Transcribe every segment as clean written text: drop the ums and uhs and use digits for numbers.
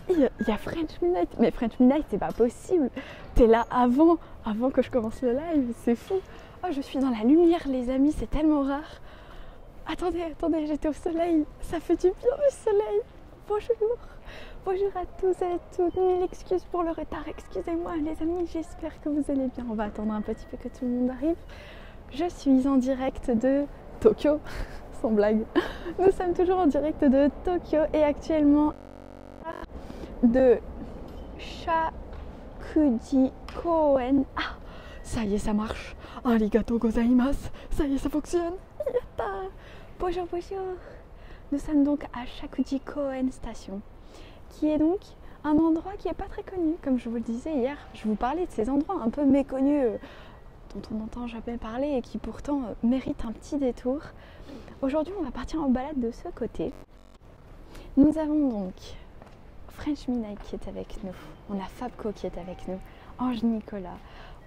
Il y a French Midnight. Mais French Midnight, c'est pas possible. T'es là avant que je commence le live, c'est fou. Oh, je suis dans la lumière, les amis, c'est tellement rare. Attendez, j'étais au soleil. Ça fait du bien le soleil. Bonjour. Bonjour à tous et à toutes. Mille excuses pour le retard. Excusez-moi, les amis, j'espère que vous allez bien. On va attendre un petit peu que tout le monde arrive. Je suis en direct de Tokyo. Sans blague. Nous sommes toujours en direct de Tokyo et actuellement de Shakujikoen. Ah, ça y est, ça marche. Arigatou gozaimasu. Ça y est, ça fonctionne. Yatta. Bonjour. Nous sommes donc à Shakujikoen Station, qui est donc un endroit qui n'est pas très connu. Comme je vous le disais hier, je vous parlais de ces endroits un peu méconnus dont on n'entend jamais parler et qui pourtant méritent un petit détour. Aujourd'hui, on va partir en balade de ce côté. Nous avons donc French Midnight qui est avec nous. On a Fabco qui est avec nous. Ange Nicolas,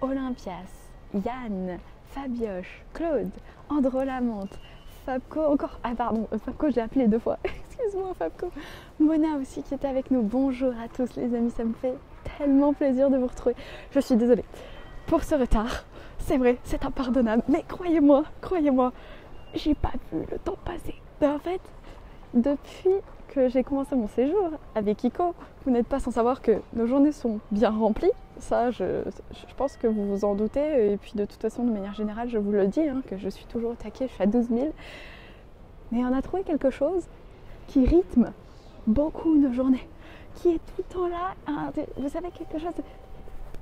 Olympias, Yann, Fabioche, Claude, Andro Lamante, Fabco encore. Ah pardon, Fabco, j'ai appelé 2 fois. Excuse-moi Fabco. Mona aussi qui est avec nous. Bonjour à tous les amis, ça me fait tellement plaisir de vous retrouver. Je suis désolée pour ce retard. C'est vrai, c'est impardonnable. Mais croyez-moi, j'ai pas vu le temps passer. En fait, depuis que j'ai commencé mon séjour avec Iko, vous n'êtes pas sans savoir que nos journées sont bien remplies. Ça, je pense que vous vous en doutez. Et puis de toute façon, de manière générale, je vous le dis, que je suis toujours au taquet, je suis à 12 000. Mais on a trouvé quelque chose qui rythme beaucoup nos journées, qui est tout le temps là. Vous savez, quelque chose.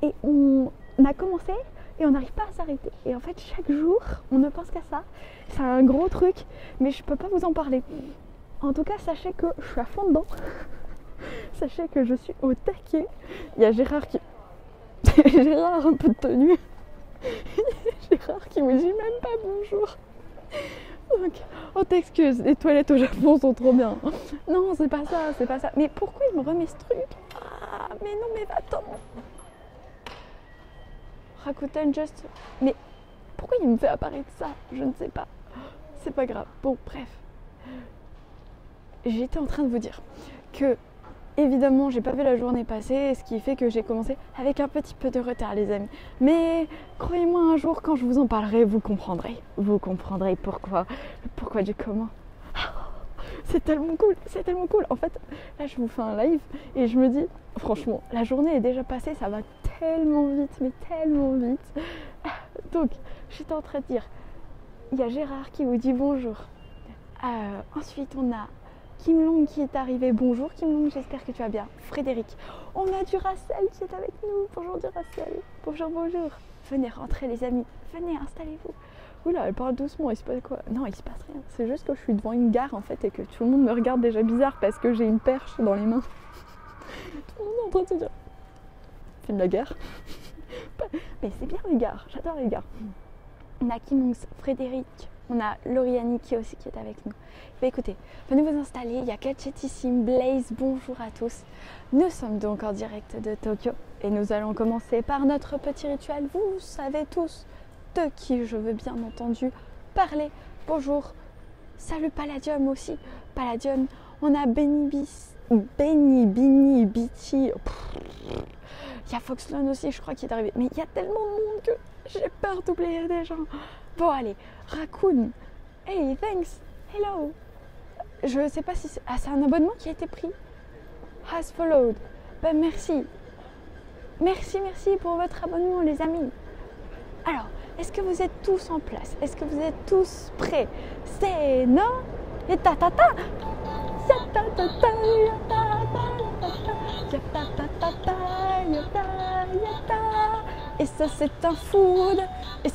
Et on a commencé et on n'arrive pas à s'arrêter. Et en fait, chaque jour, on ne pense qu'à ça. C'est un gros truc, mais je ne peux pas vous en parler. En tout cas, sachez que je suis à fond dedans. Sachez que je suis au taquet. Il y a Gérard qui... Gérard, un peu de tenue. Gérard qui me dit même pas bonjour. Donc, on t'excuse, les toilettes au Japon sont trop bien. Non, c'est pas ça. Mais pourquoi il me remet ce truc? Ah, mais non, mais va-t'en. Rakuten Just... Mais pourquoi il me fait apparaître ça? Je ne sais pas. C'est pas grave. Bon, bref. J'étais en train de vous dire que, évidemment, j'ai pas vu la journée passer, ce qui fait que j'ai commencé avec un petit peu de retard, les amis. Mais croyez-moi, un jour, quand je vous en parlerai, vous comprendrez. Vous comprendrez pourquoi du comment. C'est tellement cool. En fait, là, je vous fais un live et je me dis, franchement, la journée est déjà passée, ça va tellement vite, mais tellement vite. Donc, j'étais en train de dire, il y a Gérard qui vous dit bonjour. Ensuite, on a Kim Long qui est arrivé. Bonjour Kim Long, j'espère que tu vas bien. Frédéric. On a Duracell qui est avec nous. Bonjour Duracell. Bonjour. Venez rentrer les amis. Venez, installez-vous. Oula, elle parle doucement, il se passe quoi? Non, il se passe rien. C'est juste que je suis devant une gare en fait et que tout le monde me regarde déjà bizarre parce que j'ai une perche dans les mains. Tout le monde est en train de se dire, film la gare. Mais c'est bien les gares, j'adore les gares. On a Kim Long, Frédéric. On a Lauriani qui est avec nous. Bah écoutez, venez vous installer, il y a Katchetissime, Blaze, bonjour à tous. Nous sommes donc en direct de Tokyo et nous allons commencer par notre petit rituel. Vous savez tous de qui je veux bien entendu parler. Bonjour, salut Palladium aussi. Palladium, on a Benny Bini, Biti. Il y a Foxlon aussi, je crois, qui est arrivé. Mais il y a tellement de monde que j'ai peur d'oublier des gens. Bon allez, Raccoon, hey, thanks, hello. Je sais pas si c'est... Ah, c'est un abonnement qui a été pris. Has followed. Ben merci. Merci pour votre abonnement les amis. Alors, est-ce que vous êtes tous en place? Est-ce que vous êtes tous prêts? C'est non? Et ta ta ta. Et ça c'est un food. Oh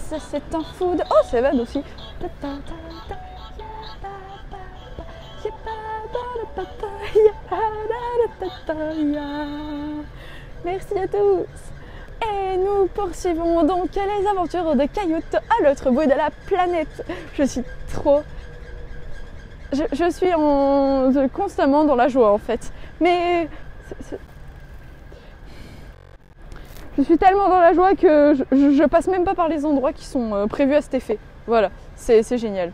c'est Van aussi. Merci à tous. Et nous poursuivons donc les aventures de Kayut à l'autre bout de la planète. Je suis constamment dans la joie en fait. Mais je suis tellement dans la joie que je passe même pas par les endroits qui sont prévus à cet effet. Voilà, c'est génial.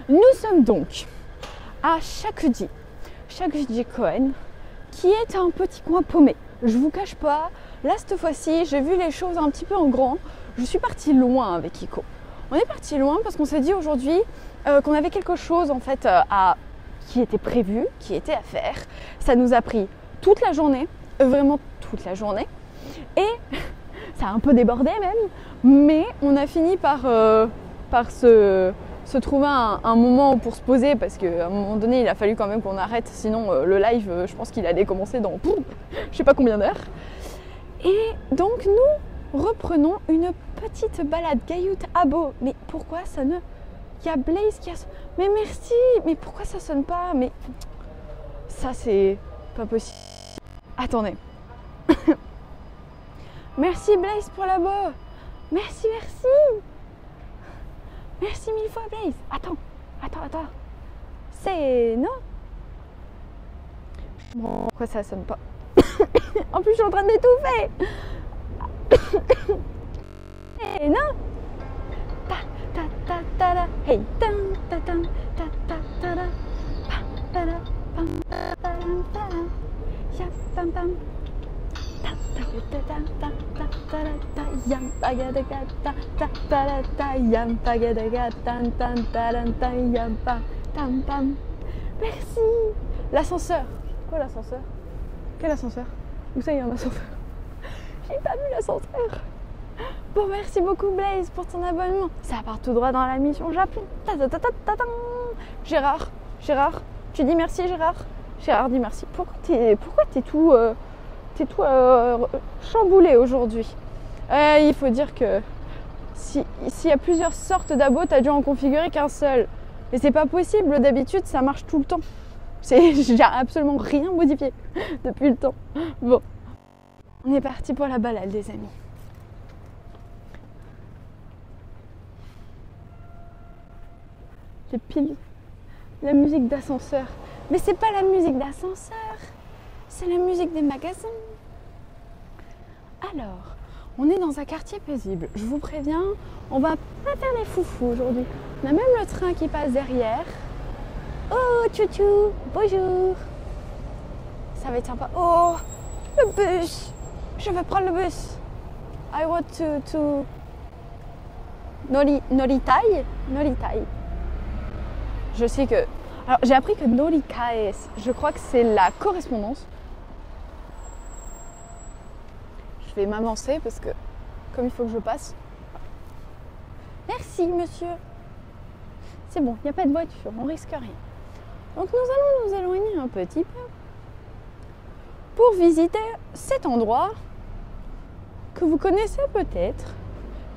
Nous sommes donc à Shakuji. Shakuji Koen, qui est un petit coin paumé. Je vous cache pas, là cette fois-ci, j'ai vu les choses un petit peu en grand. Je suis partie loin avec Iko. On est parti loin parce qu'on s'est dit aujourd'hui qu'on avait quelque chose en fait qui était prévu, qui était à faire. Ça nous a pris toute la journée, vraiment toute la journée. Et ça a un peu débordé même, mais on a fini par se trouver un moment pour se poser parce qu'à un moment donné il a fallu quand même qu'on arrête, sinon le live je pense qu'il allait commencer dans je sais pas combien d'heures. Et donc nous reprenons une petite balade Gayout Abo. Mais pourquoi ça ne... Il y a Blaze qui a... Mais merci. Mais pourquoi ça sonne pas? Mais ça c'est pas possible. Attendez. Merci Blaze pour l'abo. Merci. Merci mille fois Blaze. Attends. C'est non. Bon, pourquoi ça sonne pas? En plus je suis en train d'étouffer. Et non. Hey, merci. L'ascenseur. Quoi l'ascenseur? Quel ascenseur? Où ça il y a un ascenseur? J'ai pas vu l'ascenseur. Bon, merci beaucoup Blaze pour ton abonnement. Ça part tout droit dans la mission Japon. Gérard, tu dis merci Gérard? Gérard dit merci. Pourquoi t'es tout chamboulé aujourd'hui? Il faut dire que s'il y a plusieurs sortes d'abos, t'as dû en configurer qu'un seul. Mais c'est pas possible, d'habitude ça marche tout le temps. J'ai absolument rien modifié depuis le temps. Bon, on est parti pour la balade les amis. J'ai pile la musique d'ascenseur. Mais c'est pas la musique d'ascenseur, c'est la musique des magasins. Alors, on est dans un quartier paisible. Je vous préviens, on va pas faire les foufous aujourd'hui. On a même le train qui passe derrière. Oh, tchou-tchou, bonjour. Ça va être sympa. Oh, le bus. Je vais prendre le bus. I want to... Noritai. Je sais que... Alors, j'ai appris que Norikaes, je crois que c'est la correspondance. Je vais m'avancer parce que, comme il faut que je passe. Merci, monsieur. C'est bon, il n'y a pas de voiture, on risque rien. Donc, nous allons nous éloigner un petit peu pour visiter cet endroit que vous connaissez peut-être.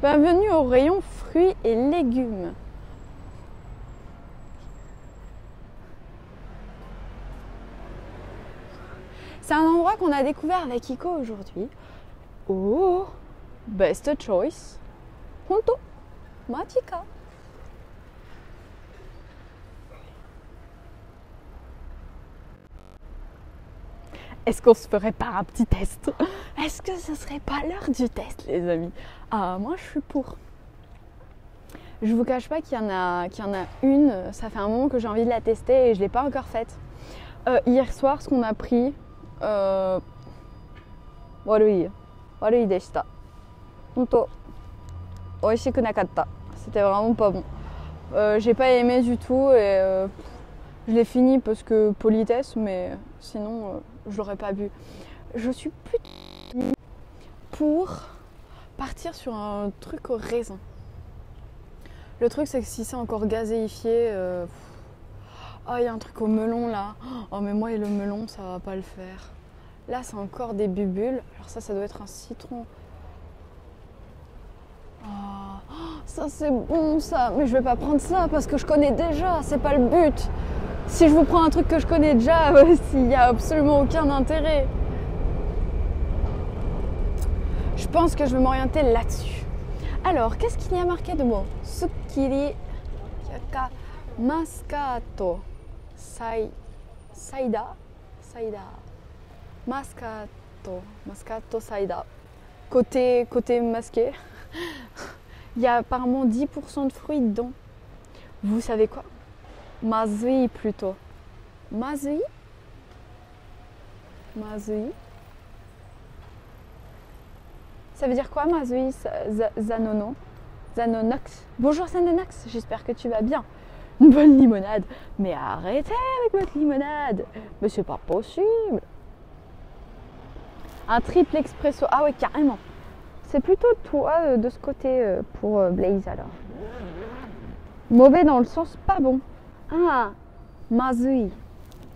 Bienvenue au rayon fruits et légumes. C'est un endroit qu'on a découvert avec Iko aujourd'hui. Oh, best choice. Honto, Machika. Est-ce qu'on se ferait pas un petit test? Est-ce que ce serait pas l'heure du test, les amis? Ah, moi, je suis pour. Je vous cache pas qu'il y en a une. Ça fait un moment que j'ai envie de la tester et je l'ai pas encore faite. Hier soir, ce qu'on a pris. Warui deshita. Honto, oishiku nakatta. C'était vraiment pas bon. J'ai pas aimé du tout et je l'ai fini parce que politesse, mais sinon je l'aurais pas bu. Je suis plutôt pour partir sur un truc au raisin. Le truc c'est que si c'est encore gazéifié, il y a un truc au melon là. Oh mais moi et le melon ça va pas le faire. Là c'est encore des bubules. Alors ça doit être un citron. Oh, ça c'est bon ça. Mais je vais pas prendre ça parce que je connais déjà. C'est pas le but. Si je vous prends un truc que je connais déjà, il n'y a absolument aucun intérêt. Je pense que je vais m'orienter là-dessus. Alors, qu'est-ce qu'il y a marqué de mots? Tsukiri, yaka, mascato, saida, mascato, saida. Côté masqué, il y a apparemment 10% de fruits dedans. Vous savez quoi? Mazui plutôt. Mazui. Mazui. Ça veut dire quoi, Mazui Zanono? Zanonox. Bonjour Zanonox, j'espère que tu vas bien. Une bonne limonade. Mais arrêtez avec votre limonade. Mais c'est pas possible. Un triple expresso. Ah ouais, carrément. C'est plutôt toi de ce côté pour Blaze alors. Mauvais dans le sens pas bon. Ah, Mazui.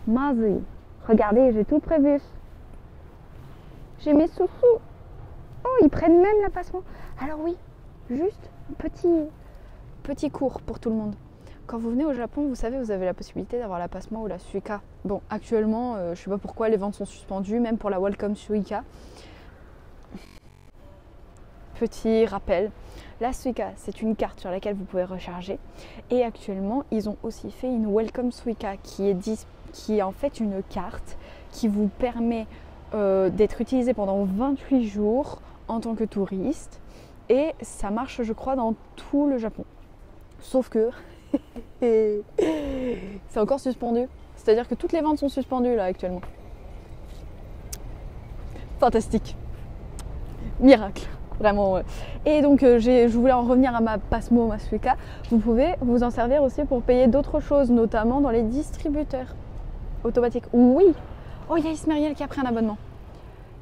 Mazui. Regardez, j'ai tout prévu. J'ai mes sous-sous. Oh, ils prennent même la passement. Alors oui, juste un petit cours pour tout le monde. Quand vous venez au Japon, vous savez, vous avez la possibilité d'avoir la passement ou la Suica. Bon, actuellement, je ne sais pas pourquoi les ventes sont suspendues, même pour la Welcome Suica. Petit rappel, la Suica, c'est une carte sur laquelle vous pouvez recharger. Et actuellement, ils ont aussi fait une Welcome Suica qui est en fait une carte qui vous permet d'être utilisée pendant 28 jours en tant que touriste. Et ça marche, je crois, dans tout le Japon. Sauf que c'est encore suspendu. C'est-à-dire que toutes les ventes sont suspendues là actuellement. Fantastique. Miracle. Vraiment. Ouais. Et donc je voulais en revenir à ma Passmo, ma Suica. Vous pouvez vous en servir aussi pour payer d'autres choses, notamment dans les distributeurs automatiques. Oui. Oh, il y a Ismeriel qui a pris un abonnement.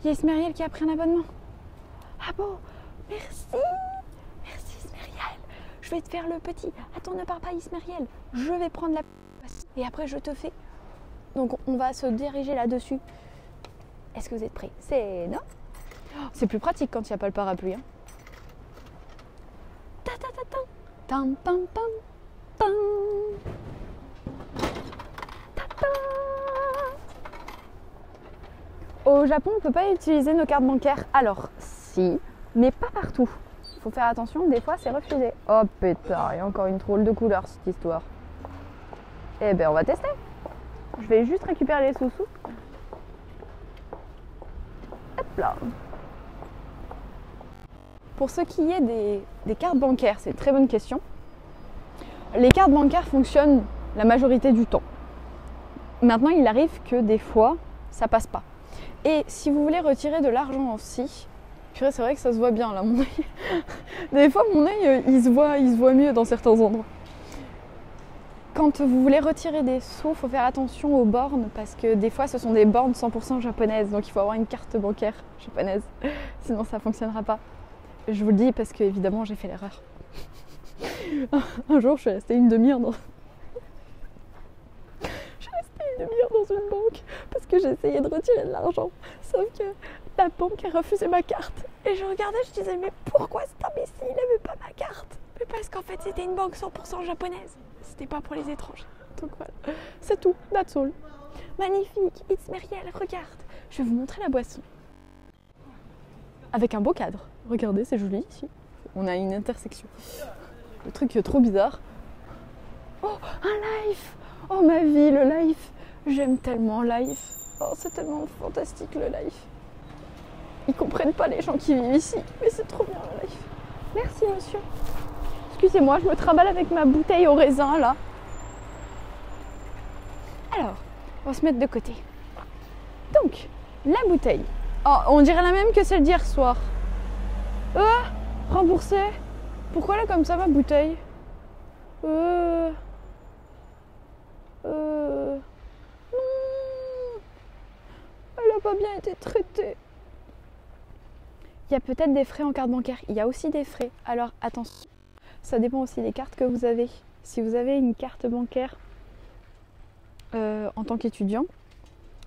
Il y a Ismeriel qui a pris un abonnement. Ah bon? Merci. Merci Ismeriel. Je vais te faire le petit. Attends, ne pars pas Ismeriel. Je vais prendre la et après je te fais. Donc on va se diriger là-dessus. Est-ce que vous êtes prêts? C'est non? C'est plus pratique quand il n'y a pas le parapluie. Hein. Ta ta ta ta. Tam tam tam tam. Ta ta. Au Japon, on ne peut pas utiliser nos cartes bancaires. Alors, si, mais pas partout. Il faut faire attention, des fois c'est refusé. Oh pétard, il y a encore une drôle de couleur cette histoire. Eh ben on va tester. Je vais juste récupérer les sous-sous. Hop là. Pour ce qui est des cartes bancaires, c'est une très bonne question. Les cartes bancaires fonctionnent la majorité du temps. Maintenant, il arrive que des fois, ça passe pas. Et si vous voulez retirer de l'argent aussi, c'est vrai que ça se voit bien là, mon œil. Des fois, mon œil, il se voit mieux dans certains endroits. Quand vous voulez retirer des sous, il faut faire attention aux bornes parce que des fois, ce sont des bornes 100% japonaises. Donc, il faut avoir une carte bancaire japonaise. Sinon, ça ne fonctionnera pas. Je vous le dis parce que, évidemment, j'ai fait l'erreur. Un jour, je suis restée une demi-heure dans... dans une banque parce que j'essayais de retirer de l'argent. Sauf que la banque a refusé ma carte. Et je regardais, je disais, mais pourquoi cet imbécile n'avait pas ma carte? Mais parce qu'en fait, c'était une banque 100% japonaise. C'était pas pour les étrangers. Donc voilà, c'est tout, that's all. Magnifique, Ismeriel, regarde. Je vais vous montrer la boisson. Avec un beau cadre. Regardez, c'est joli ici. On a une intersection. Le truc est trop bizarre. Oh, un life. Oh ma vie, le life. J'aime tellement life. Oh, c'est tellement fantastique le life. Ils comprennent pas les gens qui vivent ici, mais c'est trop bien le life. Merci monsieur. Excusez-moi, je me trimballe avec ma bouteille au raisin là. Alors, on va se mettre de côté. Donc, la bouteille. Oh, on dirait la même que celle d'hier soir. Remboursé. Pourquoi elle est comme ça ma bouteille? Non. Elle n'a pas bien été traitée. Il y a peut-être des frais en carte bancaire. Il y a aussi des frais. Alors attention, ça dépend aussi des cartes que vous avez. Si vous avez une carte bancaire en tant qu'étudiant,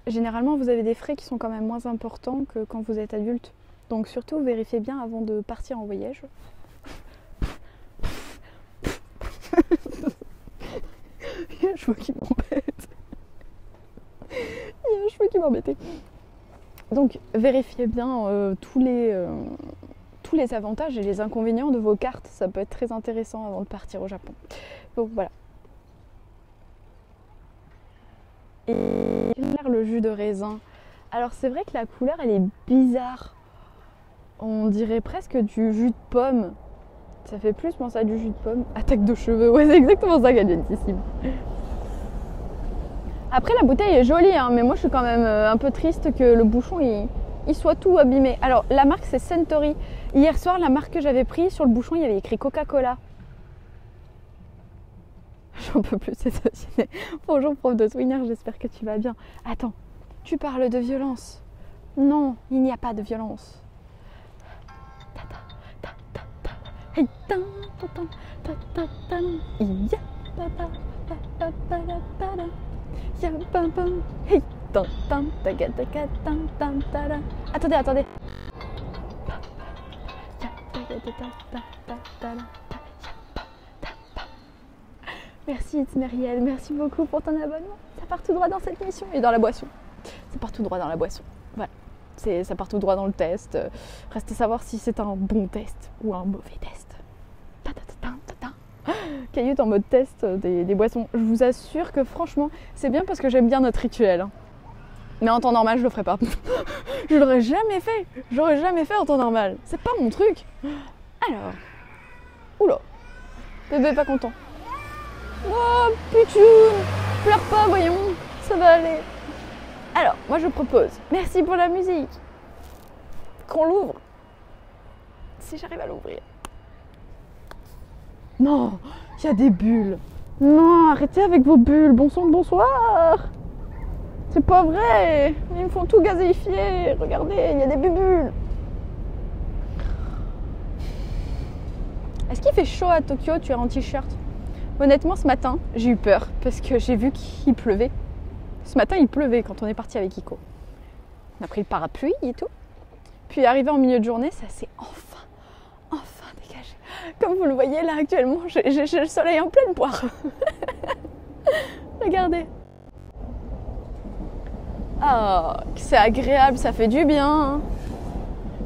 généralement vous avez des frais qui sont quand même moins importants que quand vous êtes adulte. Donc surtout vérifiez bien avant de partir en voyage. Il y a un cheveu qui m'embête. Il y a un cheveu qui m'embêtait. Donc vérifiez bien tous les avantages et les inconvénients de vos cartes. Ça peut être très intéressant avant de partir au Japon. Donc voilà. Et le jus de raisin. Alors c'est vrai que la couleur elle est bizarre. On dirait presque du jus de pomme. Ça fait plus penser à du jus de pomme. Attaque de cheveux, ouais c'est exactement ça qu'elle vient ici. Après la bouteille est jolie, hein, mais moi je suis quand même un peu triste que le bouchon il soit tout abîmé. Alors la marque c'est Suntory. Hier soir la marque que j'avais pris sur le bouchon il y avait écrit Coca-Cola. J'en peux plus c'est société. Bonjour prof de Swinner, j'espère que tu vas bien. Attends, tu parles de violence. Non, il n'y a pas de violence. Hey, attendez, attendez. Merci Itzmeriel, merci beaucoup pour ton abonnement. Ça part tout droit dans cette mission et dans la boisson. Ça part tout droit dans la boisson. Voilà. Ça part tout droit dans le test. Reste à savoir si c'est un bon test ou un mauvais test. Cailloute en mode test des boissons. Je vous assure que franchement, c'est bien parce que j'aime bien notre rituel. Mais en temps normal, je le ferai pas. Je l'aurais jamais fait. J'aurais jamais fait en temps normal. C'est pas mon truc. Alors. Oula. Bébé pas content. Oh, putoune. Pleure pas, voyons. Ça va aller. Alors, moi je propose. Merci pour la musique. Qu'on l'ouvre. Si j'arrive à l'ouvrir. Non, il y a des bulles. Non, arrêtez avec vos bulles. Bon sang de bonsoir. C'est pas vrai. Ils me font tout gazéifier. Regardez, il y a des bulles. Est-ce qu'il fait chaud à Tokyo? Tu es en t-shirt? Honnêtement, ce matin, j'ai eu peur parce que j'ai vu qu'il pleuvait. Ce matin, il pleuvait quand on est parti avec Iko. On a pris le parapluie et tout. Puis arrivé en milieu de journée, ça s'est enfin dégagé. Comme vous le voyez là actuellement, j'ai le soleil en pleine poire. Regardez. Ah, c'est agréable, ça fait du bien.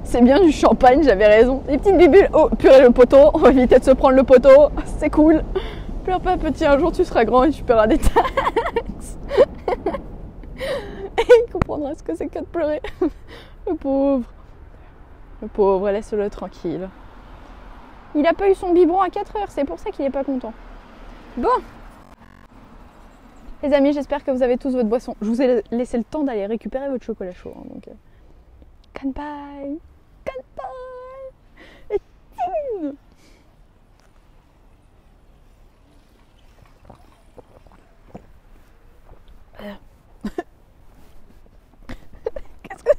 C'est bien du champagne, j'avais raison. Des petites bibules. Oh, purée le poteau. On va éviter de se prendre le poteau. C'est cool. Pleure pas petit, un jour tu seras grand et tu paieras des taxes. Et il comprendra ce que c'est que de pleurer. Le pauvre. Le pauvre, laisse-le tranquille. Il a pas eu son biberon à 4 heures, c'est pour ça qu'il est pas content. Bon. Les amis, j'espère que vous avez tous votre boisson. Je vous ai laissé le temps d'aller récupérer votre chocolat chaud. Hein, donc, kanpai. Kanpai. Et ting. Qu'est-ce que...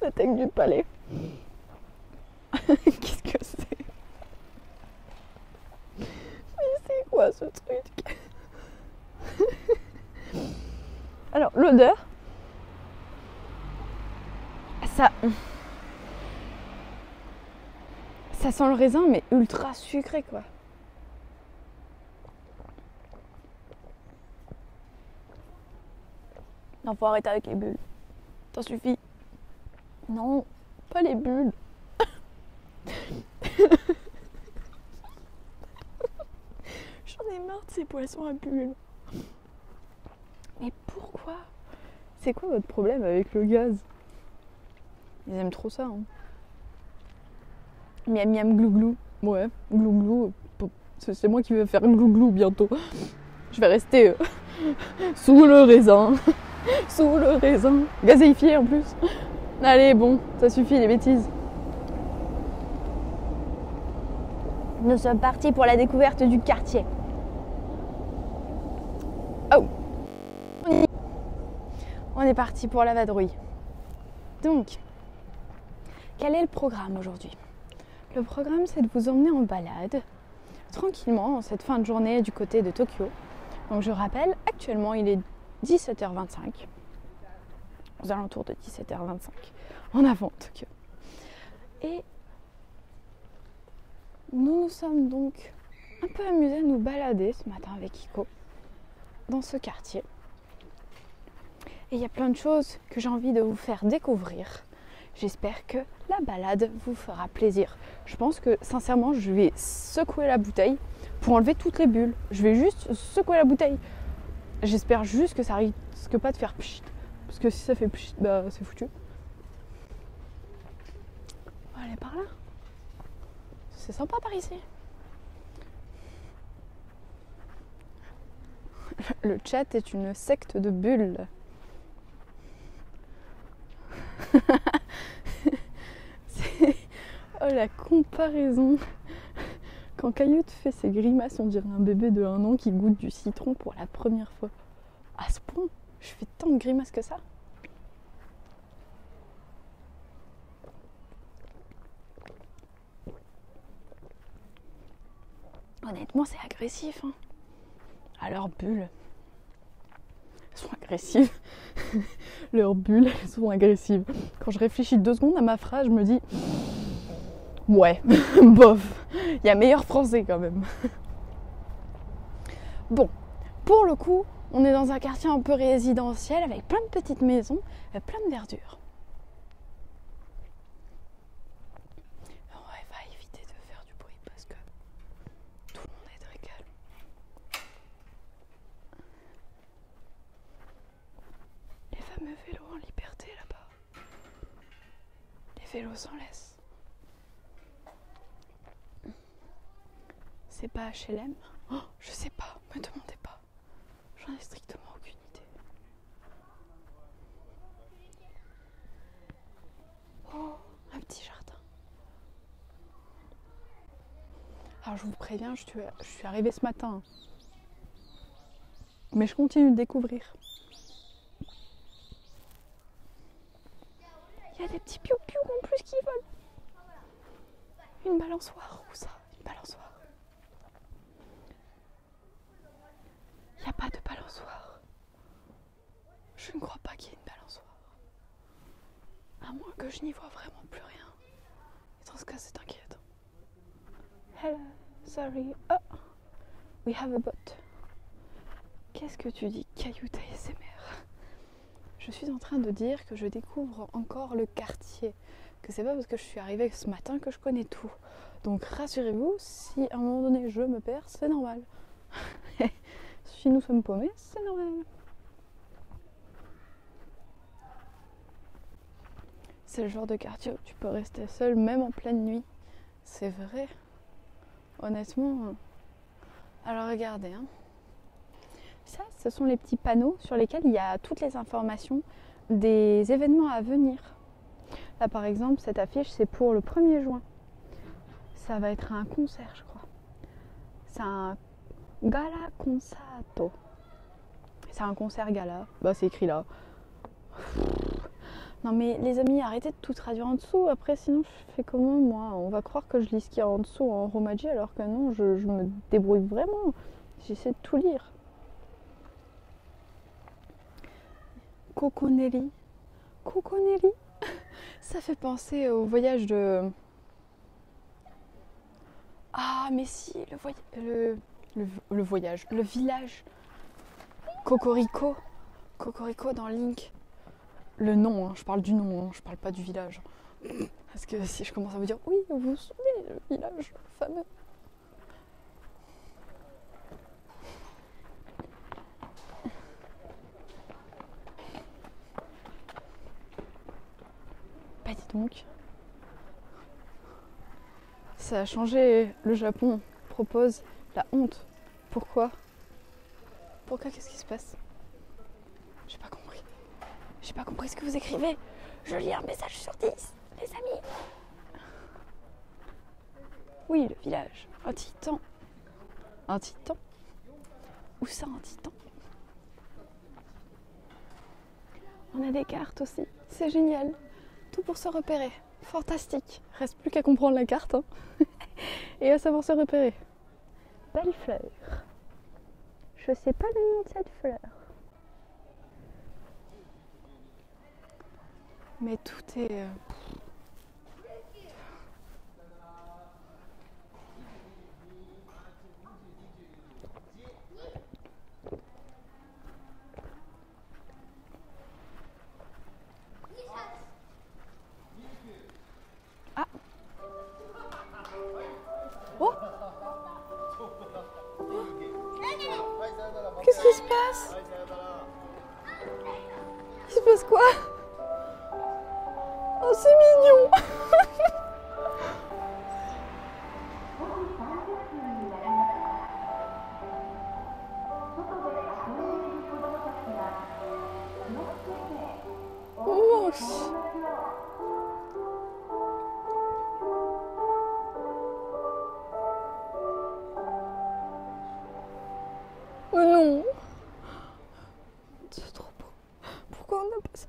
La tech du palais. Qu'est-ce que c'est? Mais c'est quoi ce truc? Alors, l'odeur, ça sent le raisin, mais ultra sucré, quoi. Non, faut arrêter avec les bulles. T'en suffit. Non, pas les bulles. J'en ai marre de ces poissons à bulles. Mais pourquoi? C'est quoi votre problème avec le gaz? Ils aiment trop ça. Hein. Miam miam glou glou. Ouais, glou glou. C'est moi qui vais faire glou glou bientôt. Je vais rester sous le raisin. Sous le raisin. Gazéifié en plus. Allez, bon, ça suffit les bêtises. Nous sommes partis pour la découverte du quartier. Oh! On est parti pour la vadrouille. Donc, quel est le programme aujourd'hui? Le programme, c'est de vous emmener en balade, tranquillement, en cette fin de journée du côté de Tokyo. Donc, je rappelle, actuellement, il est 17h25. Aux alentours de 17h25. En avant, Tokyo. Et nous nous sommes donc un peu amusés à nous balader ce matin avec Iko dans ce quartier. Et il y a plein de choses que j'ai envie de vous faire découvrir. J'espère que la balade vous fera plaisir. Je pense que sincèrement, je vais secouer la bouteille pour enlever toutes les bulles. Je vais juste secouer la bouteille. J'espère juste que ça risque pas de faire pchit. Parce que si ça fait pchit, bah c'est foutu. On va aller par là. C'est sympa par ici. Le chat est une secte de bulles. Oh la comparaison. Quand Caillou fait ses grimaces, on dirait un bébé de 1 an qui goûte du citron pour la première fois. À ce point, je fais tant de grimaces que ça. Honnêtement, c'est agressif. Hein. Alors, bulles. Elles sont agressives. Leurs bulles, elles sont agressives. Quand je réfléchis 2 secondes à ma phrase, je me dis... Ouais, bof. Il y a meilleur français quand même. Bon, pour le coup, on est dans un quartier un peu résidentiel avec plein de petites maisons et plein de verdure. On va éviter de faire du bruit parce que tout le monde est très calme. Les fameux vélos en liberté là-bas. Les vélos sans laisse. C'est pas HLM? Oh, je sais pas, me demandez pas. J'en ai strictement aucune idée. Oh, un petit jardin. Alors je vous préviens, je suis arrivée ce matin. Mais je continue de découvrir. Il y a des petits piou-piou en plus qui volent. Une balançoire, où ça? Une balançoire. Il n'y a pas de balançoire. Je ne crois pas qu'il y ait une balançoire. À moins que je n'y vois vraiment plus rien. Et dans ce cas, c'est inquiétant. Hello, sorry. Oh, we have a bot. Qu'est-ce que tu dis, Caillou ASMR? Je suis en train de dire que je découvre encore le quartier. Que c'est pas parce que je suis arrivée ce matin que je connais tout. Donc rassurez-vous, si à un moment donné je me perds, c'est normal. Si nous sommes paumés, c'est normal. C'est le genre de quartier où tu peux rester seul même en pleine nuit. C'est vrai. Honnêtement. Alors regardez. Hein. Ça, ce sont les petits panneaux sur lesquels il y a toutes les informations des événements à venir. Là par exemple, cette affiche, c'est pour le 1er juin. Ça va être un concert, je crois. C'est un gala concerto. C'est un concert gala. Bah c'est écrit là. Non mais les amis, arrêtez de tout traduire en dessous. Après sinon je fais comment moi? On va croire que je lis ce qu'il y a en dessous en romaji alors que non, je me débrouille vraiment. J'essaie de tout lire. Coconelli. Coconelli. Ça fait penser au voyage de... Ah mais si, le voyage, le village. Cocorico. Cocorico dans Link. Le nom, hein, je parle du nom, hein, je parle pas du village. Parce que si je commence à vous dire, oui, vous vous souvenez, le village fameux. Bah dis donc. Ça a changé, le Japon propose la honte. Pourquoi? Pourquoi? Qu'est-ce qui se passe? J'ai pas compris. J'ai pas compris ce que vous écrivez. Je lis un message sur 10, les amis. Oui, le village. Un titan. Un titan? Où ça, un titan? On a des cartes aussi. C'est génial. Tout pour se repérer. Fantastique. Reste plus qu'à comprendre la carte. Hein. Et à savoir se repérer. Belle fleur. Je sais pas le nom de cette fleur. Mais tout est... Ah. Oh. Qu'est-ce qui se passe? Il se passe quoi? Oh, c'est mignon. Mais non. C'est trop beau. Pourquoi on n'a pas ça?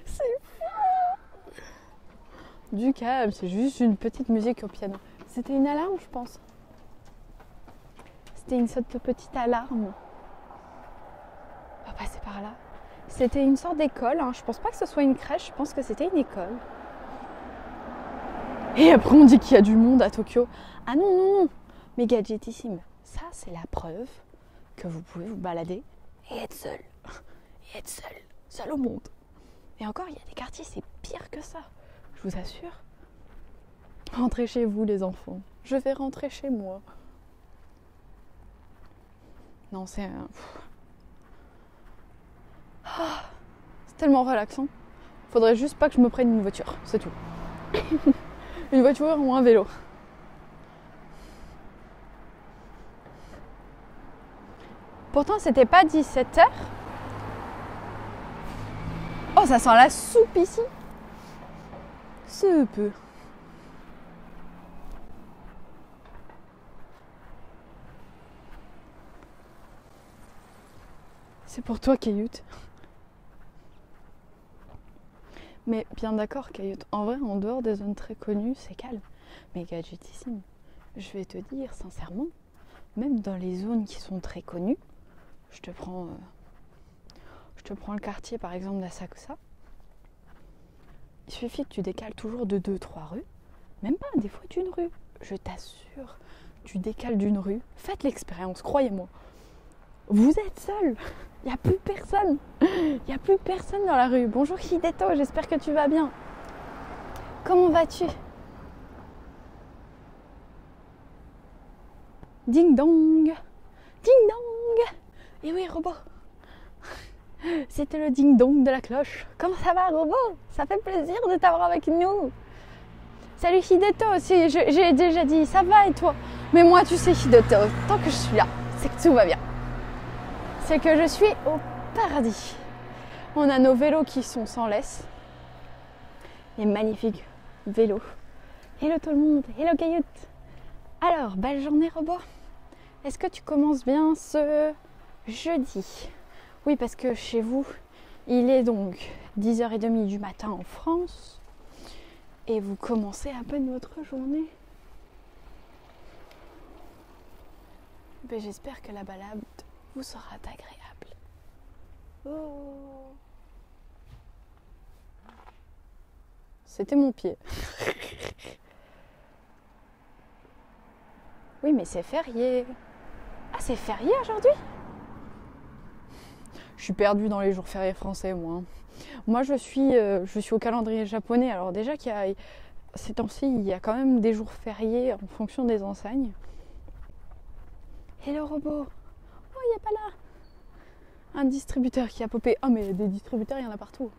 C'est fou. Du calme, c'est juste une petite musique au piano. C'était une alarme, je pense. C'était une sorte de petite alarme. On va passer par là. C'était une sorte d'école. Hein. Je pense pas que ce soit une crèche, je pense que c'était une école. Et après, on dit qu'il y a du monde à Tokyo. Ah non, non, non. Mais gadgetissime. Ça, c'est la preuve que vous pouvez vous balader et être seul. Et être seul. Seul au monde. Et encore, il y a des quartiers, c'est pire que ça. Je vous assure. Rentrez chez vous, les enfants. Je vais rentrer chez moi. Non, c'est c'est tellement relaxant. Faudrait juste pas que je me prenne une voiture, c'est tout. Une voiture ou un vélo. Pourtant, c'était pas 17h. Oh, ça sent la soupe ici. Soupe. C'est pour toi, Cailloute. Mais bien d'accord, Cailloute. En vrai, en dehors des zones très connues, c'est calme. Mais gadgetissime. Je vais te dire, sincèrement, même dans les zones qui sont très connues, je te prends le quartier, par exemple, d'Asakusa. Il suffit que tu décales toujours de 2-3 rues. Même pas, des fois d'une rue. Je t'assure, tu décales d'une rue. Faites l'expérience, croyez-moi. Vous êtes seul. Il n'y a plus personne. Il n'y a plus personne dans la rue. Bonjour Hideto, j'espère que tu vas bien. Comment vas-tu? Ding dong. Ding dong. Et oui, robot. C'était le ding dong de la cloche. Comment ça va, robot? Ça fait plaisir de t'avoir avec nous. Salut Hideto aussi, j'ai déjà dit, ça va et toi? Mais moi, tu sais Hideto, tant que je suis là, c'est que tout va bien. C'est que je suis au paradis. On a nos vélos qui sont sans laisse. Les magnifiques vélos. Hello tout le monde, hello Cailloute. Alors, belle journée robot. Est-ce que tu commences bien ce jeudi? Oui, parce que chez vous, il est donc 10h30 du matin en France. Et vous commencez à peine votre journée. Ben, j'espère que la balade vous sera agréable. Oh. C'était mon pied. Oui, mais c'est férié. Ah, c'est férié aujourd'hui? Je suis perdue dans les jours fériés français, moi. Moi, je suis au calendrier japonais. Alors déjà, ces temps-ci, il y a quand même des jours fériés en fonction des enseignes. Et le robot? Oh, il n'y a pas là un distributeur qui a popé. Oh, mais des distributeurs, il y en a partout.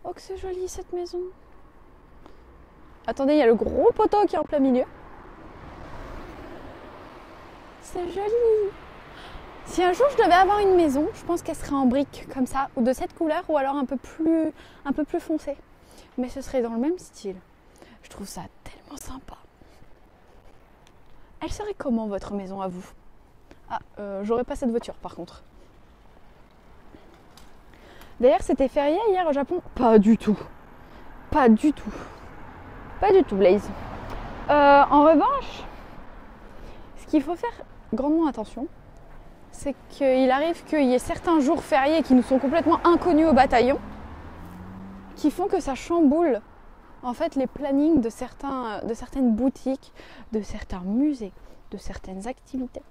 Oh, que c'est joli cette maison. Attendez, il y a le gros poteau qui est en plein milieu. C'est joli. Si un jour je devais avoir une maison, je pense qu'elle serait en briques comme ça, ou de cette couleur, ou alors un peu plus foncé. Mais ce serait dans le même style. Je trouve ça tellement sympa. Elle serait comment votre maison à vous? Ah, j'aurais pas cette voiture par contre. D'ailleurs, c'était férié hier au Japon? Pas du tout. Pas du tout. Pas du tout, Blaze. En revanche, ce qu'il faut faire grandement attention, c'est qu'il arrive qu'il y ait certains jours fériés qui nous sont complètement inconnus au bataillon, qui font que ça chamboule en fait les plannings de certaines boutiques, de certains musées, de certaines activités.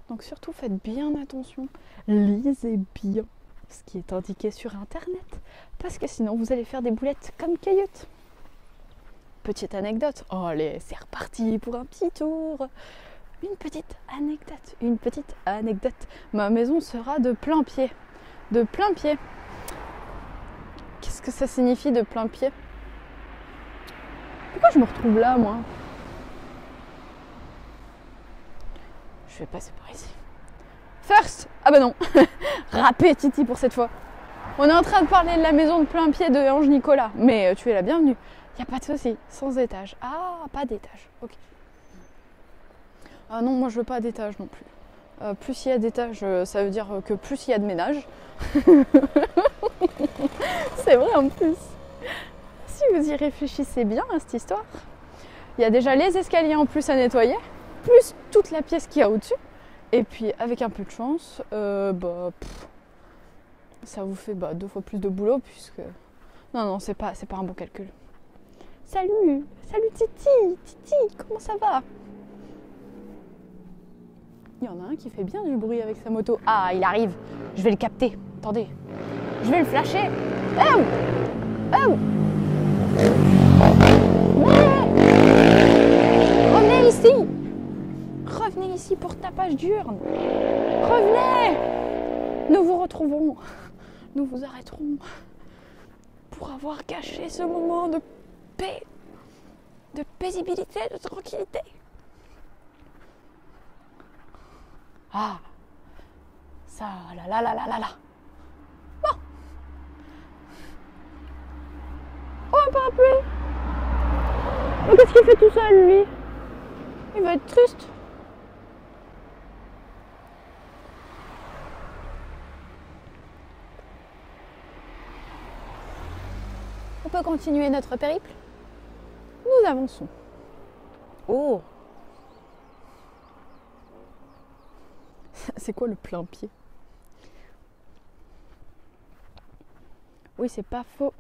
Donc surtout faites bien attention, lisez bien ce qui est indiqué sur internet, parce que sinon vous allez faire des boulettes comme Cailloute. Petite anecdote, oh allez, c'est reparti pour un petit tour. Une petite anecdote. Ma maison sera de plein pied. De plein pied. Qu'est-ce que ça signifie de plein pied? Pourquoi je me retrouve là, moi? Je vais passer par ici. First! Ah bah non. Râpé Titi pour cette fois. On est en train de parler de la maison de plein pied de Ange Nicolas. Mais tu es la bienvenue. Il n'y a pas de souci. Sans étage. Ah, pas d'étage. Ok. Ah non, moi je veux pas d'étage non plus. Plus il y a d'étages, ça veut dire que plus il y a de ménage. C'est vrai en plus. Si vous y réfléchissez bien à cette histoire, il y a déjà les escaliers en plus à nettoyer, plus toute la pièce qu'il y a au-dessus. Et puis avec un peu de chance, ça vous fait 2 fois plus de boulot puisque... Non, c'est pas un bon calcul. Salut Titi, comment ça va? Il y en a un qui fait bien du bruit avec sa moto. Ah, il arrive, je vais le capter. Attendez, je vais le flasher. Oh! Revenez ici! Revenez ici pour tapage d'urne. Revenez! Nous vous retrouverons. Nous vous arrêterons pour avoir gâché ce moment de paix, de paisibilité, de tranquillité. Ah, ça, là. Bon. Oh, un parapluie. Oh, qu'est-ce qu'il fait tout seul, lui? Il va être triste. On peut continuer notre périple? Nous avançons. Oh! C'est quoi le plein pied? Oui, c'est pas faux.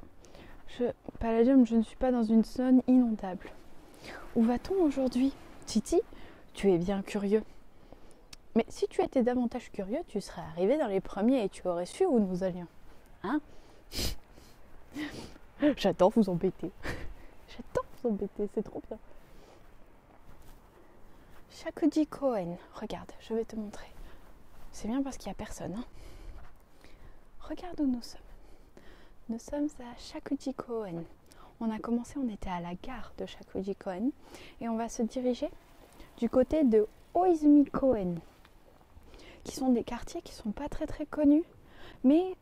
Palladium, je ne suis pas dans une zone inondable. Où va-t-on aujourd'hui? Titi, tu es bien curieux. Mais si tu étais davantage curieux, tu serais arrivé dans les premiers et tu aurais su où nous allions. Hein? J'adore vous embêter. C'est trop bien. Shakudi-koen. Regarde, je vais te montrer. C'est bien parce qu'il n'y a personne. Hein. Regarde où nous sommes. Nous sommes à Shakudi-koen. On a commencé, on était à la gare de Shakudi-koen. Et on va se diriger du côté de Oizumi-koen. Qui sont des quartiers qui ne sont pas très très connus. Mais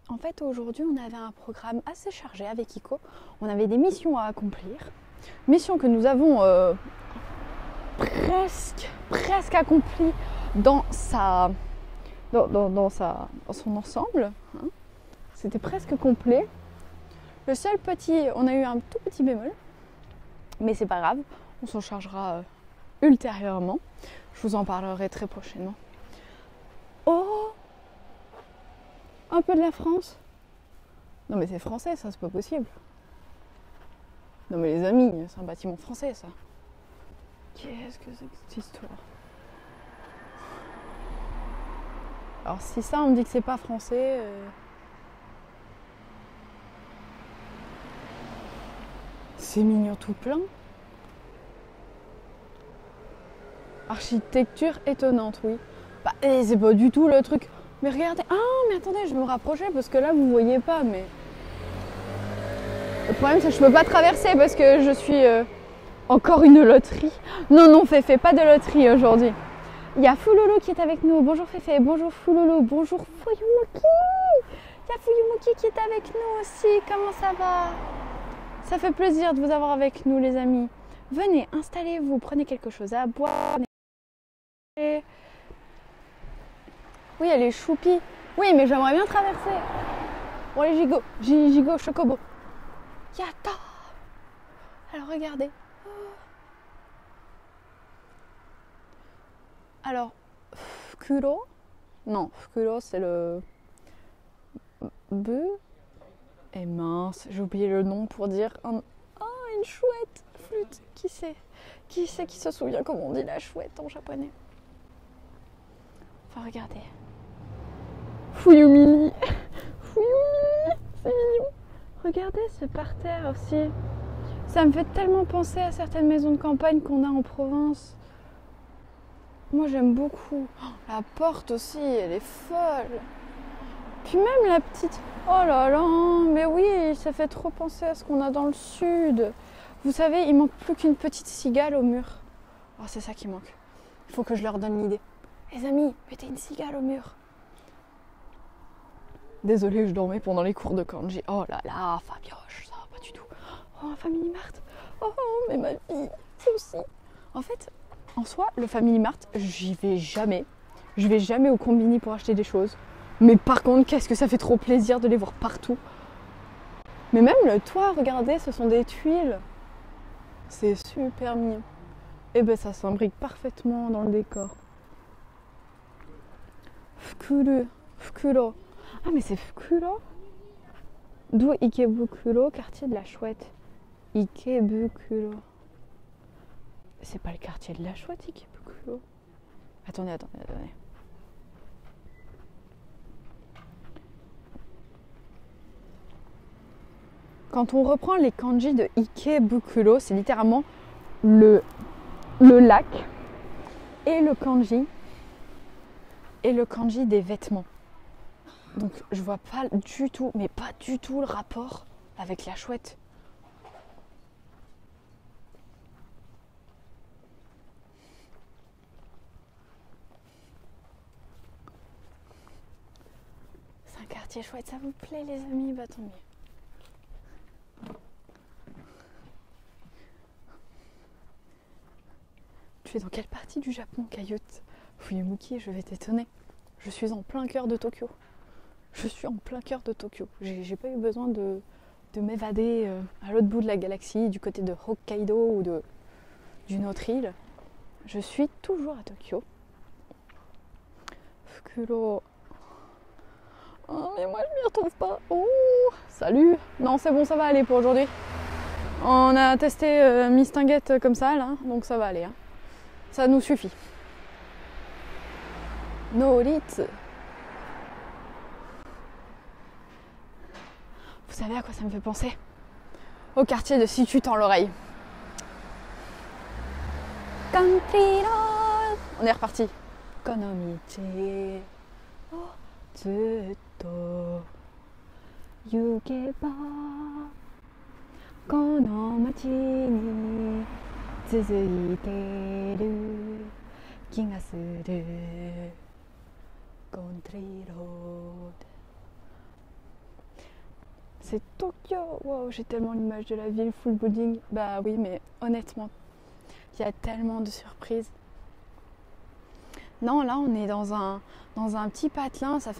en fait aujourd'hui on avait un programme assez chargé avec Iko. On avait des missions à accomplir. Missions que nous avons presque accomplies dans son ensemble. Hein. C'était presque complet. Le seul on a eu un tout petit bémol. Mais c'est pas grave, on s'en chargera ultérieurement. Je vous en parlerai très prochainement. Oh! Un peu de la France. Non mais c'est français ça, c'est pas possible. Non mais les amis, c'est un bâtiment français ça. Qu'est-ce que c'est que cette histoire? Alors si ça on me dit que c'est pas français... C'est mignon tout plein. Architecture étonnante, oui. C'est pas du tout le truc... Mais regardez, mais attendez, je vais me rapprocher parce que là vous voyez pas, mais le problème c'est que je peux pas traverser parce que je suis encore une loterie. Non, Féfé, pas de loterie aujourd'hui. Il y a Fouloulou qui est avec nous. Bonjour Féfé, bonjour Fouloulou, bonjour Fuyumuki. Il y a Fuyumuki qui est avec nous aussi. Comment ça va? Ça fait plaisir de vous avoir avec nous les amis. Venez, installez-vous, prenez quelque chose à boire. Oui, elle est choupie. Oui, mais j'aimerais bien traverser. Bon, allez, gigot, chocobo. Yata. Alors, regardez. Alors, Fukuro. Non, Fukuro, c'est le... Et mince, j'ai oublié le nom pour dire une chouette flûte. Qui se souvient comment on dit la chouette en japonais? Enfin, regardez. Fuyumi, c'est mignon. Regardez ce parterre aussi. Ça me fait tellement penser à certaines maisons de campagne qu'on a en province. Moi j'aime beaucoup. La porte aussi, elle est folle. Puis même la petite... Oh là là, mais oui, ça fait trop penser à ce qu'on a dans le sud. Vous savez, il manque plus qu'une petite cigale au mur. Oh, c'est ça qui manque. Il faut que je leur donne l'idée. Les amis, mettez une cigale au mur. Désolée, je dormais pendant les cours de kanji. Oh là là, Fabioche, ça va pas du tout. Oh, un Family Mart. Oh, mais ma fille, ça aussi. En fait, en soi, le Family Mart, j'y vais jamais. Je vais jamais au combini pour acheter des choses. Mais par contre, qu'est-ce que ça fait trop plaisir de les voir partout. Mais même le toit, regardez, ce sont des tuiles. C'est super mignon. Et ben ça s'imbrique parfaitement dans le décor. Fukuro. Fukuro. Ah mais c'est Fukuro? D'où Ikebukuro, quartier de la Chouette. Ikebukuro. C'est pas le quartier de la Chouette, Ikebukuro? Attendez. Quand on reprend les kanji de Ikebukuro, c'est littéralement le lac et le kanji des vêtements. Donc je vois pas du tout, mais pas du tout le rapport avec la Chouette. C'est un quartier chouette, ça vous plaît les amis? Bah tant mieux. Tu es dans quelle partie du Japon, Kayut? Fuyamuki, je vais t'étonner. Je suis en plein cœur de Tokyo. J'ai pas eu besoin de m'évader à l'autre bout de la galaxie, du côté de Hokkaido ou d'une autre île. Je suis toujours à Tokyo. Fukuro. Oh, mais moi je m'y retrouve pas. Oh, salut. Non, c'est bon, ça va aller pour aujourd'hui. On a testé Mistinguette comme ça, là, donc ça va aller. Hein. Ça nous suffit. Noritsu. Vous savez à quoi ça me fait penser? Au quartier de Si tu tends l'oreille. Country road. On est reparti. Konomichi o zutto yukeba kono machi ni tsuzuiteru気がする Country road. C'est Tokyo. Wow, j'ai tellement l'image de la ville full building. Bah oui, mais honnêtement, il y a tellement de surprises. Non, là, on est dans un petit patelin. C'est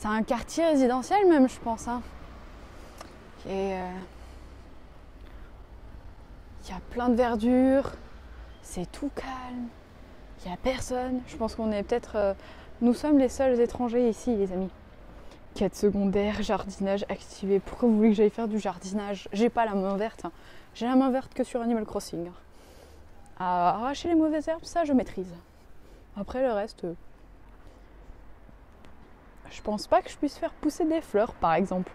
un quartier résidentiel même, je pense. Hein. Et il y a plein de verdure. C'est tout calme. Il n'y a personne. Je pense qu'on est peut-être... nous sommes les seuls étrangers ici, les amis. Quête secondaire, jardinage activé. Pourquoi vous voulez que j'aille faire du jardinage? J'ai pas la main verte. Hein. J'ai la main verte que sur Animal Crossing. Arracher les mauvaises herbes, ça je maîtrise. Après le reste, je pense pas que je puisse faire pousser des fleurs, par exemple.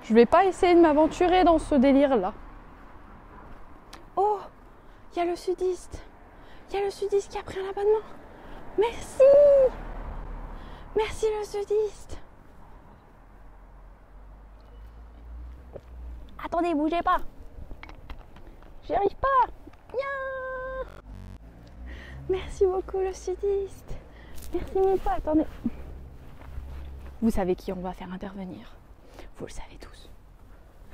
Je vais pas essayer de m'aventurer dans ce délire-là. Oh, il y a le sudiste. Il y a le sudiste qui a pris un abonnement. Merci. Merci le sudiste. Attendez, bougez pas. J'y arrive pas. Bien. Merci beaucoup le sudiste. Merci mille fois. Attendez. Vous savez qui on va faire intervenir. Vous le savez tous.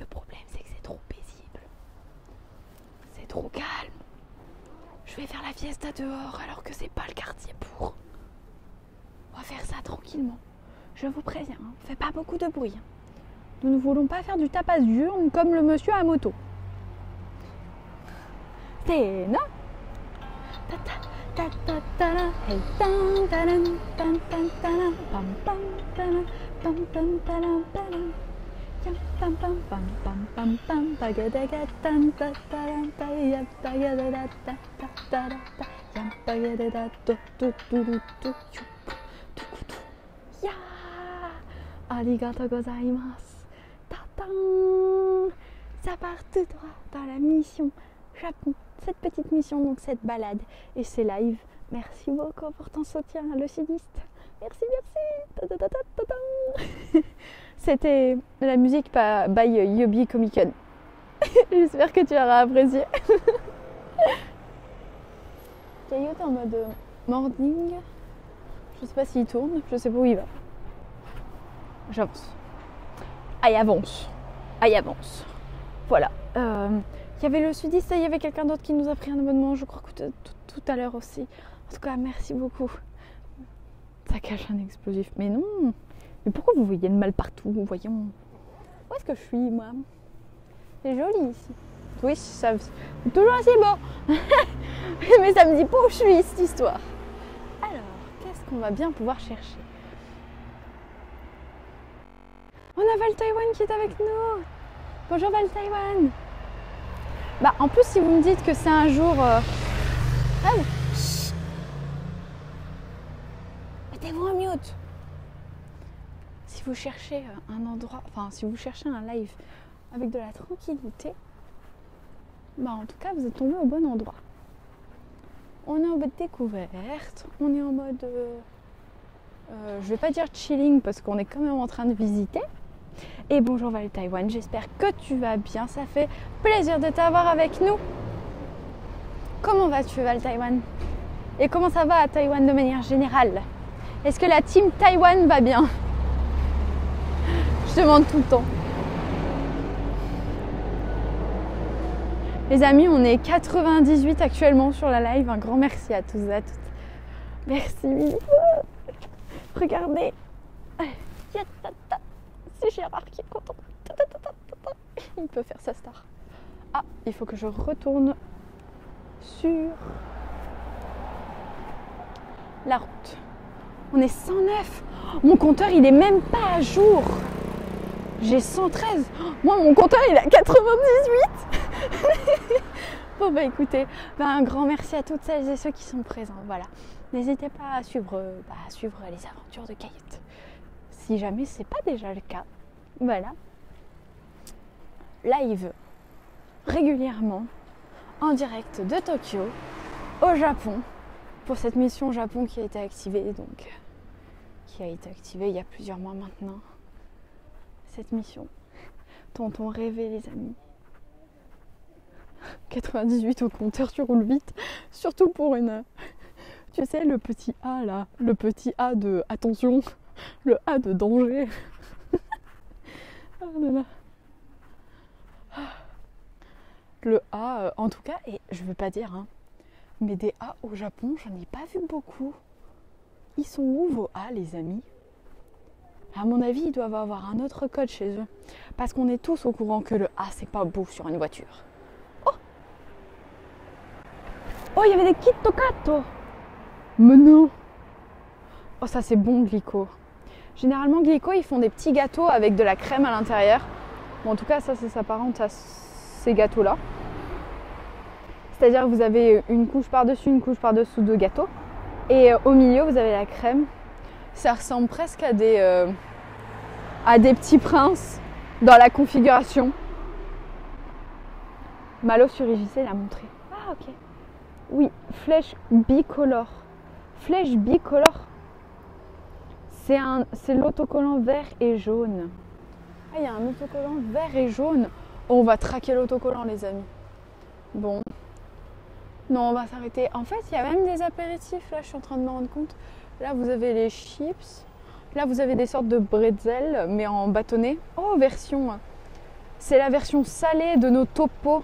Le problème c'est que c'est trop paisible. C'est trop calme. Je vais faire la fiesta dehors alors que c'est pas le quartier pour. On va faire ça tranquillement. Je vous préviens, hein, on fait pas beaucoup de bruit. Nous ne voulons pas faire du tapas diurne comme le monsieur à moto. C'est non. Arigatou gozaimasu. Ça part tout droit dans la mission Japon. Cette petite mission, donc cette balade et ces lives. Merci beaucoup pour ton soutien, le sudiste. Merci. C'était la musique by Yobi Comic-Con. J'espère que tu auras apprécié. Caillot est en mode morning. Je sais pas s'il tourne, je sais pas où il va. J'avance. Aïe, avance. Voilà. Il y avait le sudiste et il y avait quelqu'un d'autre qui nous a pris un abonnement, je crois que tout à l'heure aussi. En tout cas, merci beaucoup. Ça cache un explosif. Mais non. Mais pourquoi vous voyez le mal partout? Voyons. Où est-ce que je suis, moi? C'est joli ici. Oui, ça, c'est toujours assez beau. Mais ça me dit pas où je suis, cette histoire. Alors, qu'est-ce qu'on va bien pouvoir chercher? On a Val Taïwan qui est avec nous. Bonjour Val Taïwan. Bah, en plus, si vous me dites que c'est un jour... Ah, mettez-vous en mute. Si vous cherchez un endroit... Enfin, si vous cherchez un live avec de la tranquillité, bah, en tout cas, vous êtes tombé au bon endroit. On est en mode découverte. On est en mode... je vais pas dire chilling parce qu'on est quand même en train de visiter. Et bonjour Val Taïwan, j'espère que tu vas bien, ça fait plaisir de t'avoir avec nous. Comment vas-tu Val Taïwan? Et comment ça va à Taïwan de manière générale? Est-ce que la team Taïwan va bien? Je demande tout le temps. Les amis, on est 98 actuellement sur la live, un grand merci à tous et à toutes. Merci. Regardez. C'est Gérard qui est content. Il peut faire sa star. Ah, il faut que je retourne sur la route. On est 109. Mon compteur, il est même pas à jour. J'ai 113. Moi, mon compteur, il est à 98. Bon, bah écoutez, un grand merci à toutes celles et ceux qui sont présents. Voilà. N'hésitez pas à suivre les aventures de Kayette. Si jamais c'est pas déjà le cas, voilà. Live régulièrement en direct de Tokyo au Japon pour cette mission au Japon qui a été activée il y a plusieurs mois maintenant. Cette mission dont on rêvait les amis. 98 au compteur, tu roules vite, surtout pour une... Tu sais, le petit A là, le petit A de attention, le A de danger. Oh là là. Le A, en tout cas, et je veux pas dire, hein, mais des A au Japon, j'en ai pas vu beaucoup. Ils sont où vos A, les amis? À mon avis, ils doivent avoir un autre code chez eux. Parce qu'on est tous au courant que le A, c'est pas beau sur une voiture. Oh! Oh, il y avait des Kit Kato! Mais non! Oh, ça c'est bon, Glico. Généralement, Glico, ils font des petits gâteaux avec de la crème à l'intérieur. Bon, en tout cas, ça s'apparente à ces gâteaux-là. C'est-à-dire que vous avez une couche par-dessus, une couche par-dessous de gâteau. Et au milieu, vous avez la crème. Ça ressemble presque à des petits princes dans la configuration. Malo sur IJC l'a montré. Ah, ok. Oui, flèche bicolore. Flèche bicolore. C'est l'autocollant vert et jaune. Ah, il y a un autocollant vert et jaune. Oh, on va traquer l'autocollant, les amis. Bon. Non, on va s'arrêter. En fait, il y a même des apéritifs. Là, je suis en train de me rendre compte. Là, vous avez les chips. Là, vous avez des sortes de bretzels, mais en bâtonnet. Oh, version. C'est la version salée de nos topos.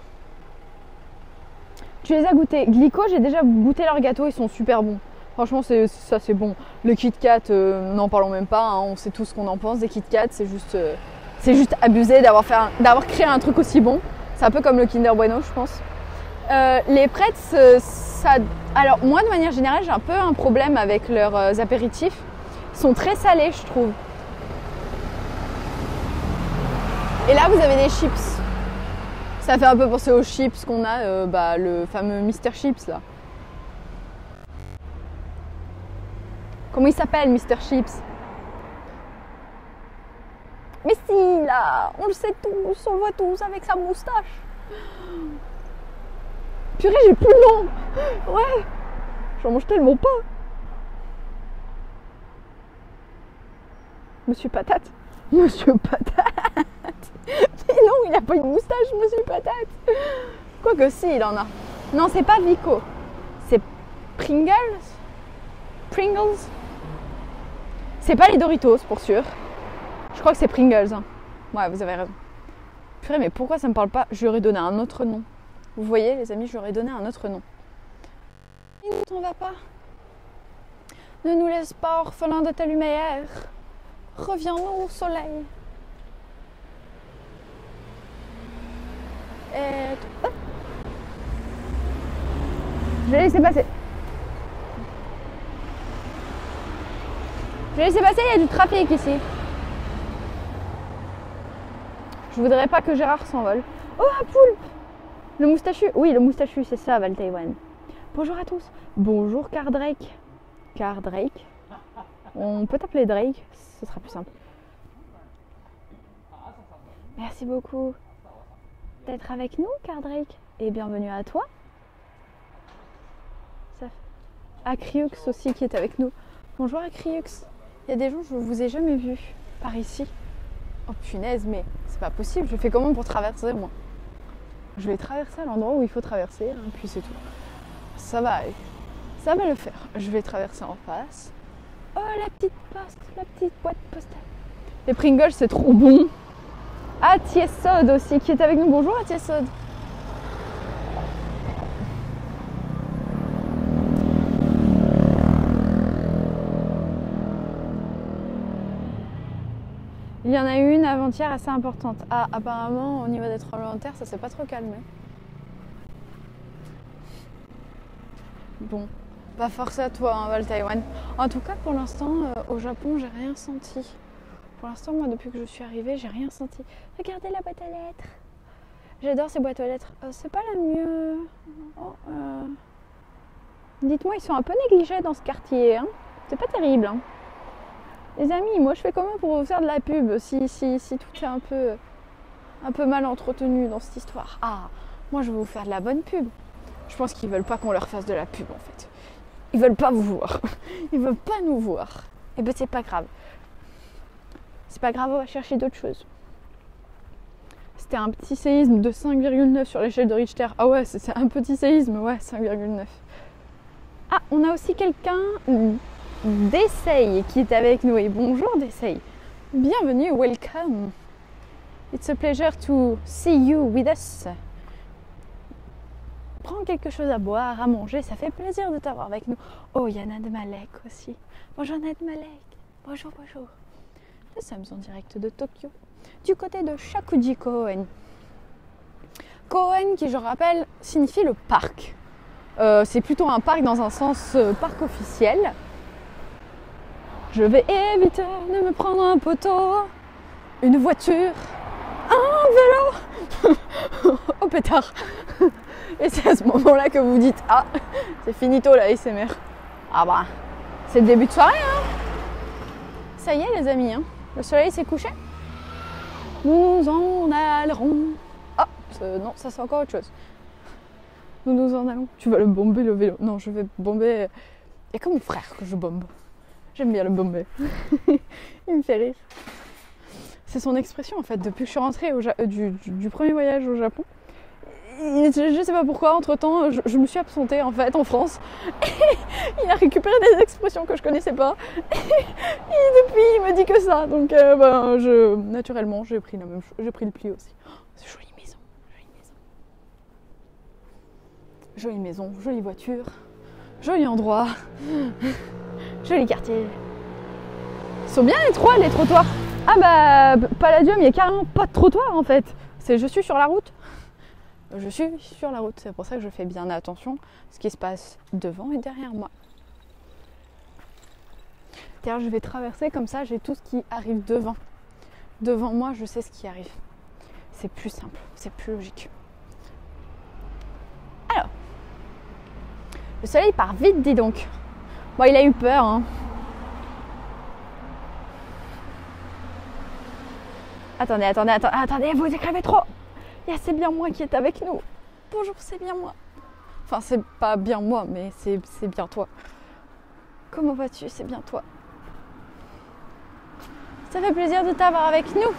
Tu les as goûtés. Glico, j'ai déjà goûté leurs gâteaux. Ils sont super bons. Franchement, ça c'est bon. Le Kit Kat, n'en parlons même pas. Hein. On sait tout ce qu'on en pense des Kit Kat. C'est juste abusé d'avoir créé un truc aussi bon. C'est un peu comme le Kinder Bueno, je pense. Les Pretz, ça... Alors moi, de manière générale, j'ai un peu un problème avec leurs apéritifs. Ils sont très salés, je trouve. Et là, vous avez des chips. Ça fait un peu penser aux chips qu'on a, le fameux Mr Chips là. Comment il s'appelle, Mr Chips? Mais si, là, on le sait tous, on le voit tous avec sa moustache. Purée, j'ai plus le nom. Ouais, j'en mange tellement pas. Monsieur Patate. Monsieur Patate. Mais non, il a pas une moustache, Monsieur Patate. Quoique si, il en a. Non, c'est pas Vico. C'est Pringles. Pringles. C'est pas les Doritos, pour sûr. Je crois que c'est Pringles. Hein. Ouais, vous avez raison. Purée, mais pourquoi ça me parle pas? Je lui aurais donné un autre nom. Vous voyez, les amis, je lui aurais donné un autre nom. Et où on va pas? Ne nous laisse pas orphelins de ta lumière. Reviens-nous, soleil. Et... Oh. Je vais laisser passer. Je vais laisser passer, il y a du trafic ici. Je voudrais pas que Gérard s'envole. Oh, un poulpe! Le moustachu. Oui, le moustachu, c'est ça, Val Taïwan. Bonjour à tous. Bonjour, Cardrake. Cardrake. On peut t'appeler Drake, ce sera plus simple. Merci beaucoup d'être avec nous, Cardrake. Et bienvenue à toi. Acriux aussi qui est avec nous. Bonjour, Acriux. Il y a des gens, je ne vous ai jamais vus par ici. Oh punaise, mais c'est pas possible. Je fais comment pour traverser, moi? Je vais traverser à l'endroit où il faut traverser, hein, puis c'est tout. Ça va aller. Ça va le faire. Je vais traverser en face. Oh, la petite poste, la petite boîte postale. Les Pringles, c'est trop bon. Ah, Tiesod aussi qui est avec nous. Bonjour à Tiesod. Il y en a eu une avant-hier assez importante. Ah, apparemment, au niveau des tremblements de terre, ça s'est pas trop calmé. Bon, pas forcé à toi, hein, Val Taïwan. En tout cas, pour l'instant, au Japon, j'ai rien senti. Pour l'instant, moi, depuis que je suis arrivée, j'ai rien senti. Regardez la boîte à lettres. J'adore ces boîtes aux lettres. C'est pas la mieux. Oh, dites-moi, ils sont un peu négligés dans ce quartier. Hein. C'est pas terrible. Hein. Les amis, moi je fais comment pour vous faire de la pub si tout est un peu mal entretenu dans cette histoire. Ah, moi je vais vous faire de la bonne pub. Je pense qu'ils veulent pas qu'on leur fasse de la pub en fait. Ils veulent pas vous voir. Ils veulent pas nous voir. Et ben c'est pas grave. C'est pas grave, on va chercher d'autres choses. C'était un petit séisme de 5,9 sur l'échelle de Richter. Ah ouais, c'est un petit séisme, ouais, 5,9. Ah, on a aussi quelqu'un... Dessay qui est avec nous. Et bonjour Dessay. Bienvenue, welcome. It's a pleasure to see you with us. Prends quelque chose à boire, à manger, ça fait plaisir de t'avoir avec nous. Oh, il y a Nad Malek aussi. Bonjour Nad Malek. Bonjour, bonjour. Nous sommes en direct de Tokyo, du côté de Shakuji-koen. Koen qui, je rappelle, signifie le parc. C'est plutôt un parc dans un sens parc officiel. Je vais éviter de me prendre un poteau, une voiture, un vélo. Oh pétard. Et c'est à ce moment-là que vous dites, ah, c'est finito la ASMR. Ah bah, c'est le début de soirée, hein. Ça y est les amis, hein. Le soleil s'est couché. Nous en allerons. Ah, non, ça c'est encore autre chose. Nous en allons. Tu vas le bomber le vélo. Non, je vais bomber. Il y a que mon frère que je bombe. J'aime bien le bomber. Il me fait rire. C'est son expression en fait. Depuis que je suis rentrée du premier voyage au Japon, je ne sais pas pourquoi, entre temps, je me suis absentée en fait en France. Il a récupéré des expressions que je connaissais pas. Et depuis, il me dit que ça. Donc, naturellement, j'ai pris la même chose. J'ai pris le pli aussi. Oh, c'est jolie maison, jolie maison. Jolie maison, jolie voiture, joli endroit. Joli quartier. Ils sont bien étroits les trottoirs. Ah bah, Palladium, il n'y a carrément pas de trottoir en fait. C'est je suis sur la route. Je suis sur la route. C'est pour ça que je fais bien attention à ce qui se passe devant et derrière moi. D'ailleurs, je vais traverser comme ça, j'ai tout ce qui arrive devant. Devant moi, je sais ce qui arrive. C'est plus simple, c'est plus logique. Alors, le soleil part vite, dis donc. Bon, il a eu peur, hein. Attendez, vous écrivez trop. C'est bien moi qui est avec nous. Bonjour, c'est bien moi. Enfin, c'est pas bien moi, mais c'est bien toi. Comment vas-tu? C'est bien toi. Ça fait plaisir de t'avoir avec nous.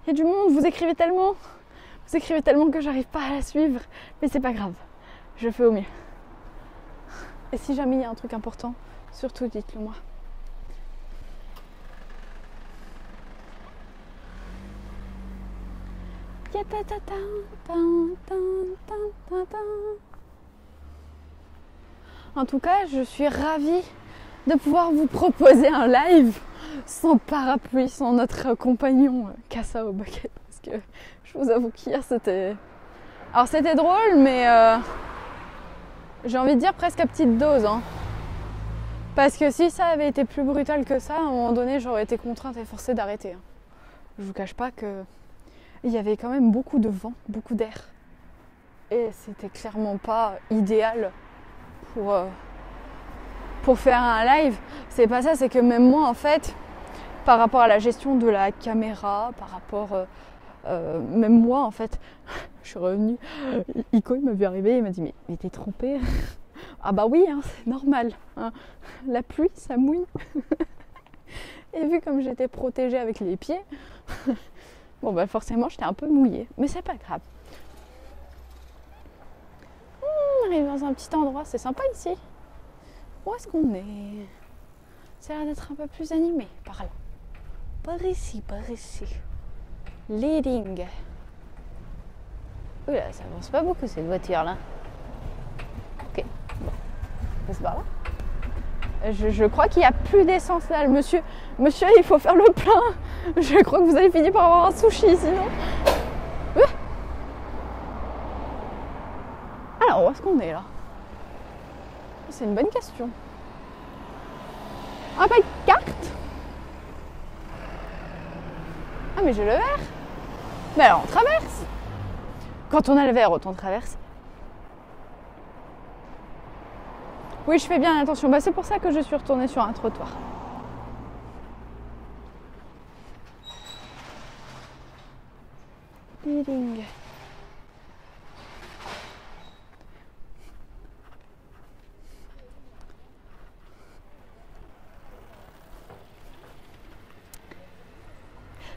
Il y a du monde, vous écrivez tellement que j'arrive pas à la suivre. Mais c'est pas grave, je fais au mieux. Et si jamais il y a un truc important, surtout dites-le moi. En tout cas, je suis ravie de pouvoir vous proposer un live sans parapluie, sans notre compagnon Cassa au bucket. Parce que je vous avoue qu'hier c'était... Alors c'était drôle, mais j'ai envie de dire presque à petite dose. Hein. Parce que si ça avait été plus brutal que ça, à un moment donné, j'aurais été contrainte et forcée d'arrêter. Hein. Je vous cache pas que il y avait quand même beaucoup de vent, beaucoup d'air. Et c'était clairement pas idéal pour faire un live. C'est pas ça, c'est que même moi en fait, par rapport à la gestion de la caméra, par rapport... même moi en fait, je suis revenue, Ico il m'a vu arriver, il m'a dit mais t'es trompée? Ah bah oui, hein, c'est normal, hein. La pluie ça mouille. Et vu comme j'étais protégée avec les pieds, bon bah forcément j'étais un peu mouillée, mais c'est pas grave. On arrive dans un petit endroit, c'est sympa ici. Où est-ce qu'on est? Ça a l'air d'être un peu plus animé, par là. Par ici, par ici. Leading. Oula, ça avance pas beaucoup cette voiture là. Ok, bon, c'est par là. Je crois qu'il n'y a plus d'essence là. Monsieur, il faut faire le plein. Je crois que vous avez fini par avoir un sushi sinon. Alors, où est-ce qu'on est là? C'est une bonne question. Ah, pas de carte? Ah, mais j'ai le verre. Mais alors, on traverse. Quand on a le verre, autant traverse. Oui, je fais bien attention. Bah, c'est pour ça que je suis retournée sur un trottoir. Leading.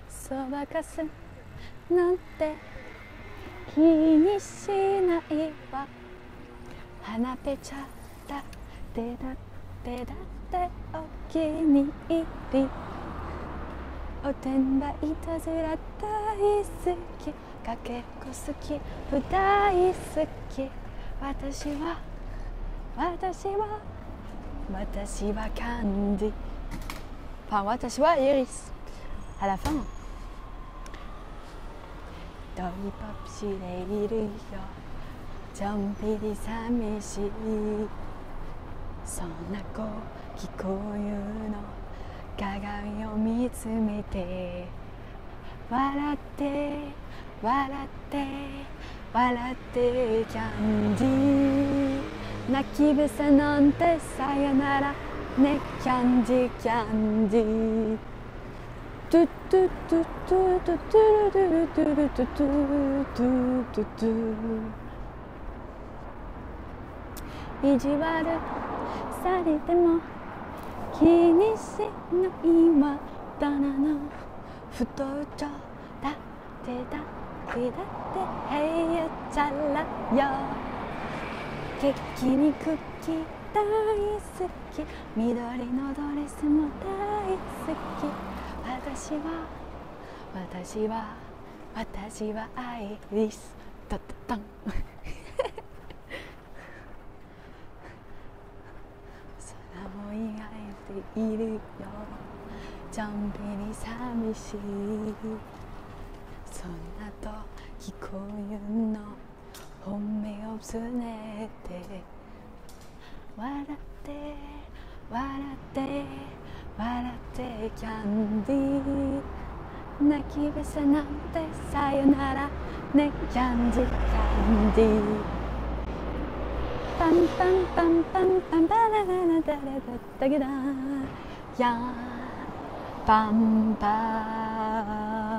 Sobakasu nante気にしないわ鼻ぺちゃだってだってだってお気に入りおてんばいたずら大好きかけっこ好き不大好き私はキャンディenfin私はイリスà la finドリポップしているよちょんぴり寂しいそんな子聞こえるの鏡を見つめて笑って笑って笑ってキャンディー泣き伏せなんてさよならねキャンディーキャンディートゥトゥトゥトゥトゥトゥトゥトゥトゥトゥトゥトゥトゥ意地悪されても気にしないわだなの不登場だってだってだってへいやちゃらよケーキにクッキー大好き緑のドレスも大好き私はアイリスタタタン空も描いているよちょんぴり寂しいそんなと聞こえるの本命をつねて笑って笑って笑ってキャンディー泣きべせなんてさよならねキャンディーキャンディーパンパンパンパンパンパララララダラダゲダやんパンパ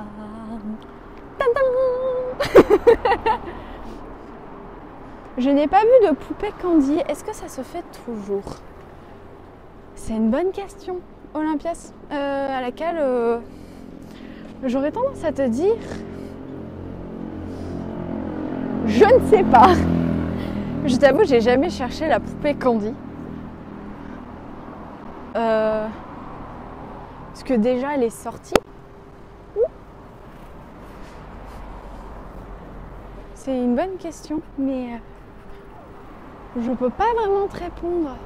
ンタンタンJe n'ai pas vu de poupée Candy. Est-ce que ça se fait toujours? C'est une bonne question, Olympias, à laquelle j'aurais tendance à te dire je ne sais pas. Je t'avoue, j'ai jamais cherché la poupée Candy. Parce que déjà elle est sortie. C'est une bonne question, mais je peux pas vraiment te répondre.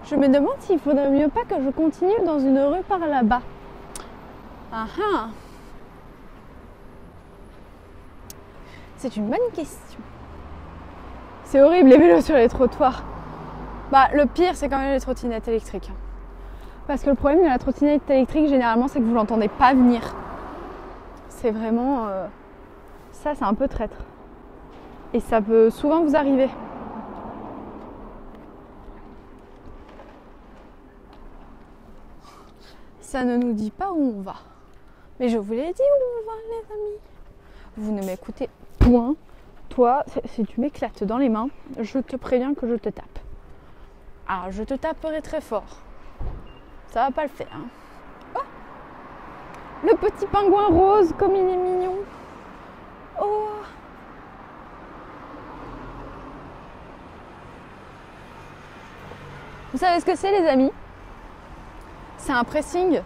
Je me demande s'il faudrait mieux pas que je continue dans une rue par là-bas. Ah ah! C'est une bonne question. C'est horrible les vélos sur les trottoirs. Bah, le pire, c'est quand même les trottinettes électriques. Parce que le problème de la trottinette électrique, généralement, c'est que vous l'entendez pas venir. C'est vraiment... ça, c'est un peu traître. Et ça peut souvent vous arriver. Ça ne nous dit pas où on va. Mais je vous l'ai dit où on va, les amis. Vous ne m'écoutez point. Toi, si tu m'éclates dans les mains, je te préviens que je te tape. Alors, je te taperai très fort. Ça va pas le faire. Hein. Oh, le petit pingouin rose, comme il est mignon. Oh. Vous savez ce que c'est, les amis? C'est un pressing.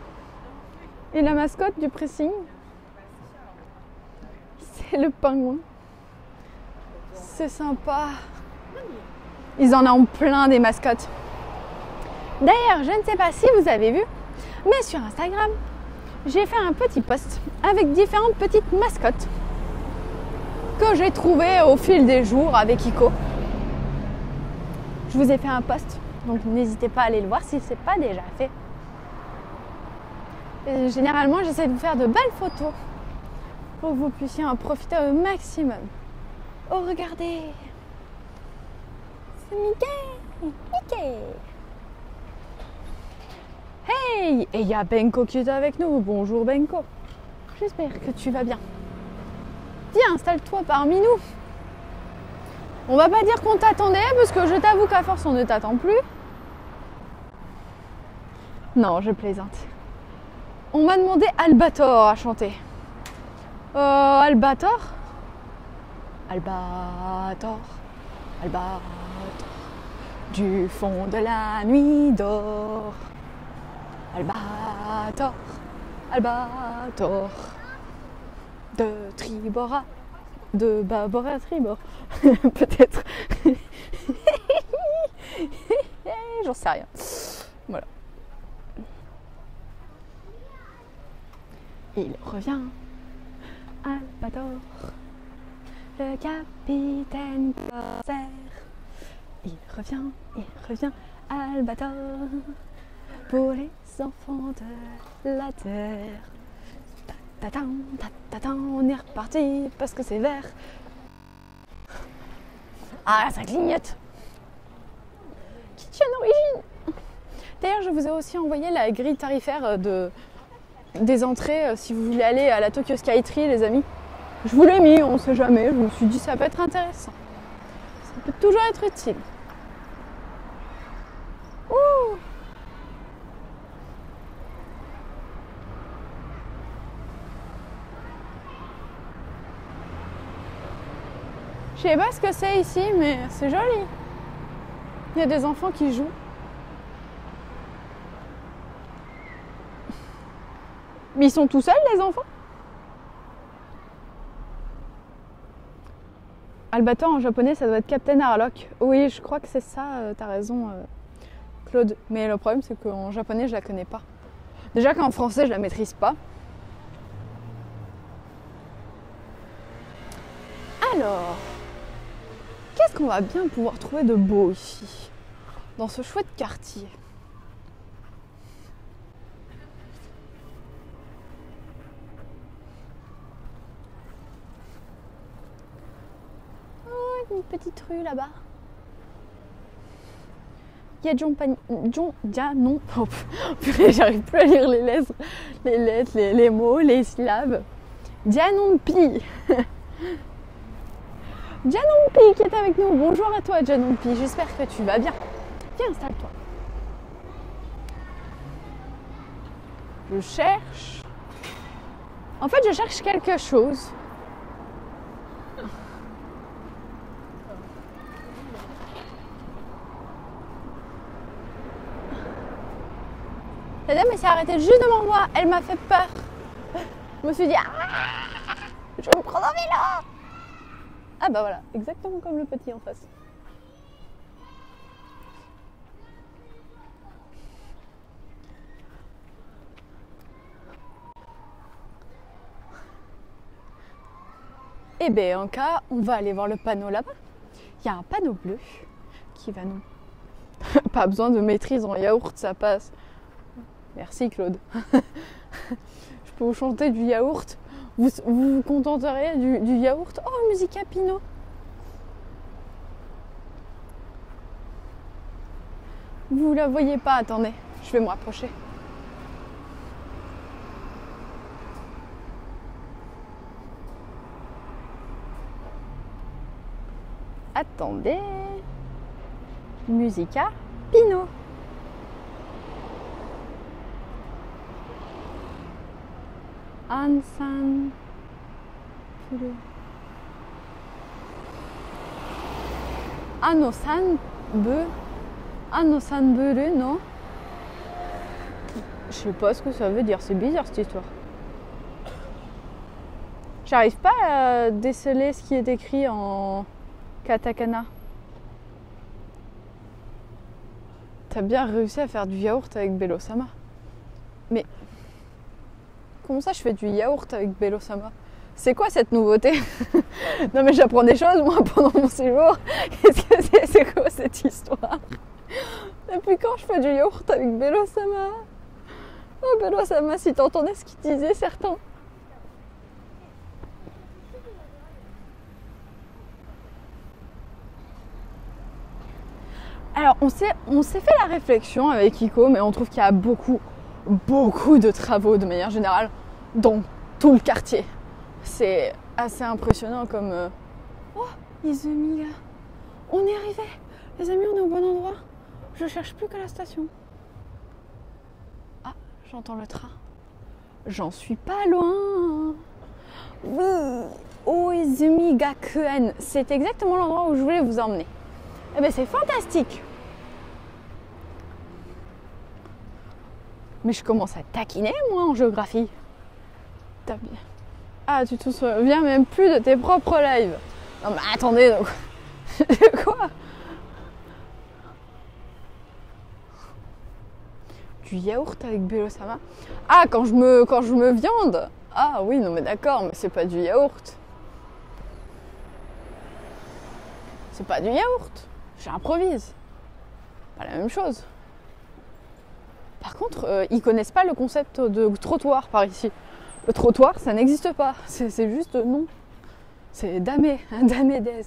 Et la mascotte du pressing, c'est le pingouin. C'est sympa. Ils en ont plein des mascottes. D'ailleurs, je ne sais pas si vous avez vu, mais sur Instagram, j'ai fait un petit post avec différentes petites mascottes que j'ai trouvées au fil des jours avec Ico. Je vous ai fait un post, donc n'hésitez pas à aller le voir si ce n'est pas déjà fait. Et généralement, j'essaie de vous faire de belles photos pour que vous puissiez en profiter au maximum. Oh, regardez! C'est Mickey! Mickey! Hey! Et il y a Benko qui est avec nous. Bonjour Benko. J'espère que tu vas bien. Viens, installe-toi parmi nous. On va pas dire qu'on t'attendait, parce que je t'avoue qu'à force on ne t'attend plus. Non, je plaisante. On m'a demandé Albator à chanter. Albator? Albator, Albator, du fond de la nuit d'or. Albator, Albator, de tribord à, de bâbord à tribord, peut-être. J'en sais rien. Voilà. Il revient, Albator, le capitaine corsaire. Il revient, Albator, pour les enfants de la terre. Ta-ta-ta, on est reparti parce que c'est vert. Ah, ça clignote. Qui tient l'origine. D'ailleurs, je vous ai aussi envoyé la grille tarifaire des entrées si vous voulez aller à la Tokyo Skytree, les amis. Je vous l'ai mis, on sait jamais. Je me suis dit ça peut être intéressant. Ça peut toujours être utile. Ouh. Je sais pas ce que c'est ici, mais c'est joli. Il y a des enfants qui jouent. Mais ils sont tout seuls, les enfants? Albator en japonais, ça doit être Captain Harlock. Oui, je crois que c'est ça, t'as raison, Claude. Mais le problème, c'est qu'en japonais, je la connais pas. Déjà qu'en français, je la maîtrise pas. Alors, qu'est-ce qu'on va bien pouvoir trouver de beau ici, dans ce chouette quartier? Oh, une petite rue là-bas. Il y a non, oh, purée, j'arrive plus à lire les lettres, les mots, les syllabes. Dianonpi. Dianonpi qui est avec nous. Bonjour à toi, Dianonpi. J'espère que tu vas bien. Viens, installe-toi. Je cherche. En fait, je cherche quelque chose. La dame elle s'est arrêtée juste devant moi, elle m'a fait peur. Je me suis dit, ah, je vais me prendre un vélo. Ah bah voilà, exactement comme le petit en face. Et bien en cas, on va aller voir le panneau là-bas. Il y a un panneau bleu qui va nous... Pas besoin de maîtrise en yaourt, ça passe. Merci Claude. Je peux vous chanter du yaourt. Vous vous contenterez du yaourt. Oh, Musica Pinot. Vous la voyez pas, attendez. Je vais me rapprocher. Attendez. Musica Pinot. Ansan Pulu. Anosan Be. Anosan Bulu, non? Je sais pas ce que ça veut dire, c'est bizarre cette histoire. J'arrive pas à déceler ce qui est écrit en katakana. T'as bien réussi à faire du yaourt avec Bello-sama. Mais comment ça je fais du yaourt avec Bello-sama? C'est quoi cette nouveauté? Non mais j'apprends des choses moi pendant mon séjour. Qu'est-ce que c'est? C'est quoi cette histoire? Depuis quand je fais du yaourt avec Bello-sama? Oh Bello-sama, si t'entendais ce qu'ils disaient certains. Alors on s'est fait la réflexion avec Iko, mais on trouve qu'il y a beaucoup de travaux de manière générale dans tout le quartier. C'est assez impressionnant comme... Oh, Izumi, on est arrivé. Les amis, on est au bon endroit. Je cherche plus que la station. Ah, j'entends le train. J'en suis pas loin. Oui, Oizumi Gakuen. C'est exactement l'endroit où je voulais vous emmener. Eh bien, c'est fantastique. Mais je commence à taquiner, moi, en géographie. T'as bien... Ah, tu te souviens même plus de tes propres lives. Non, mais attendez, donc... Quoi? Du yaourt avec Bello-sama? Ah, quand je me viande? Ah oui, non mais d'accord, mais c'est pas du yaourt. C'est pas du yaourt. J'improvise. Pas la même chose. Par contre, ils connaissent pas le concept de trottoir par ici. Le trottoir, ça n'existe pas. C'est juste non. C'est damé, damé des.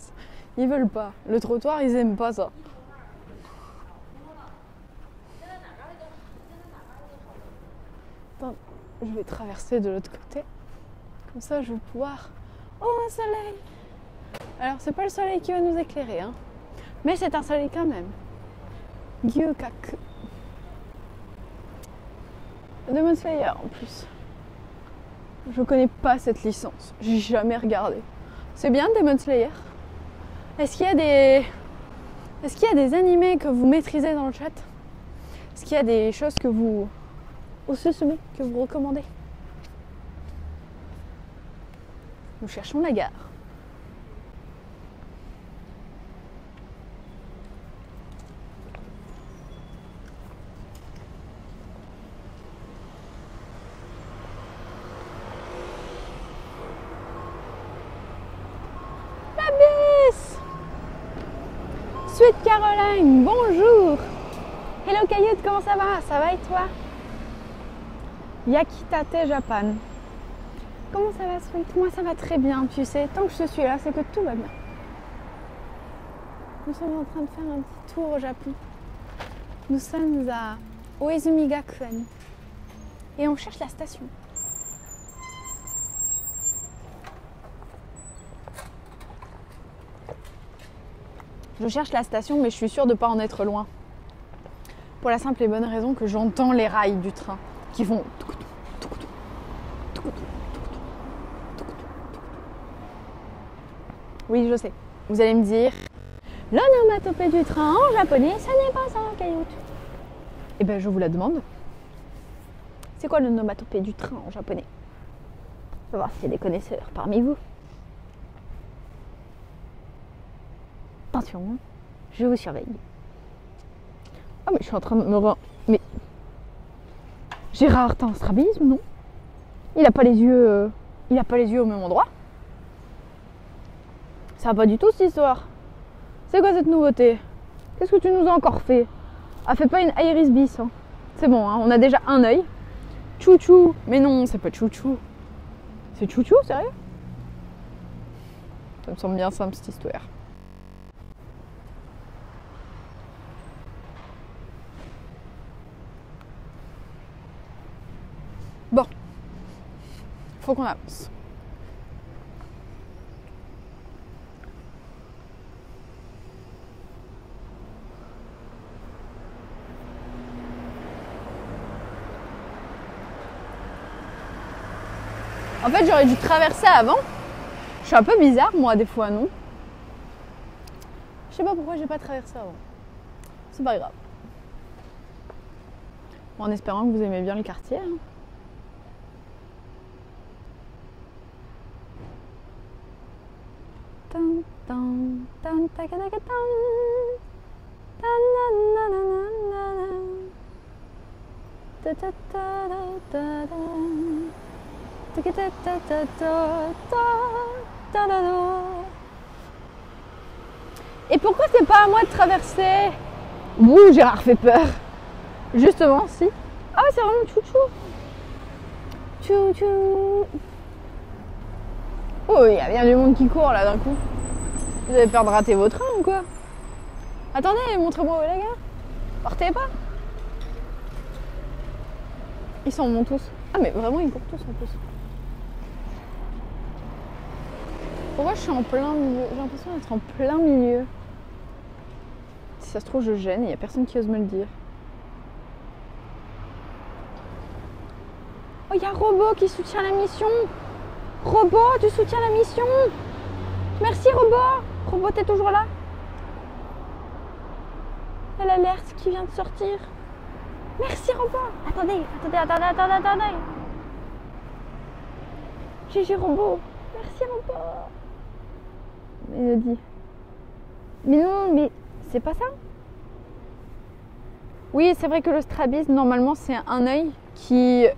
Ils veulent pas. Le trottoir, ils aiment pas ça. Attends, je vais traverser de l'autre côté. Comme ça, je vais pouvoir... Oh, un soleil! Alors, c'est pas le soleil qui va nous éclairer, hein. Mais c'est un soleil quand même. Gyukaku. Demon Slayer en plus. Je connais pas cette licence. J'ai jamais regardé. C'est bien Demon Slayer. Est-ce qu'il y a des animés que vous maîtrisez dans le chat? Est-ce qu'il y a des choses que vous que vous recommandez? Nous cherchons la gare. Sweet Caroline, bonjour. Hello Kayut, comment ça va? Ça va et toi? Yakitate Japan. Comment ça va Sweet? Moi ça va très bien, tu sais. Tant que je suis là, c'est que tout va bien. Nous sommes en train de faire un petit tour au Japon. Nous sommes à Oizumi Gakuen. Et on cherche la station. Je cherche la station, mais je suis sûre de ne pas en être loin. Pour la simple et bonne raison que j'entends les rails du train qui vont... Oui, je sais. Vous allez me dire, l'onomatopée du train en japonais, ça n'est pas ça, Kayut. Eh bien, je vous la demande. C'est quoi l'onomatopée du train en japonais? On va voir s'il y a des connaisseurs parmi vous. Attention, hein, je vous surveille. Ah mais je suis en train de me Mais Gérard, t'as un strabisme, non? Il a pas les yeux au même endroit. Ça va pas du tout cette histoire. C'est quoi cette nouveauté? Qu'est-ce que tu nous as encore fait? Ah, fais pas une iris bis. Hein. C'est bon, hein, on a déjà un œil. Chouchou. Mais non, c'est pas chouchou. C'est chouchou, sérieux? Ça me semble bien simple cette histoire. Bon. Faut qu'on avance. En fait, j'aurais dû traverser avant. Je suis un peu bizarre, moi, des fois, non? Je sais pas pourquoi j'ai pas traversé avant. C'est pas grave. Bon, en espérant que vous aimez bien le quartier. Hein. Et pourquoi c'est pas à moi de traverser? Ouh, Gérard fait peur. Justement, si. Ah, c'est vraiment chouchou. Chouchou. Oh, il y a bien du monde qui court là d'un coup. Vous avez peur de rater vos trains ou quoi? Attendez, montrez-moi où est la gare. Partez pas. Ils s'en vont tous. Ah mais vraiment ils courent tous en plus. Pourquoi je suis en plein milieu? J'ai l'impression d'être en plein milieu. Si ça se trouve je gêne, il n'y a personne qui ose me le dire. Oh, il y a Robot qui soutient la mission. Robot, tu soutiens la mission. Merci Robot. Robot, t'es toujours là? Il y a l'alerte qui vient de sortir. Merci Robot. Attendez. GG Robot. Merci Robot. Mélodie. Mais non, mais c'est pas ça. Oui, c'est vrai que le strabisme, normalement, c'est un œil qui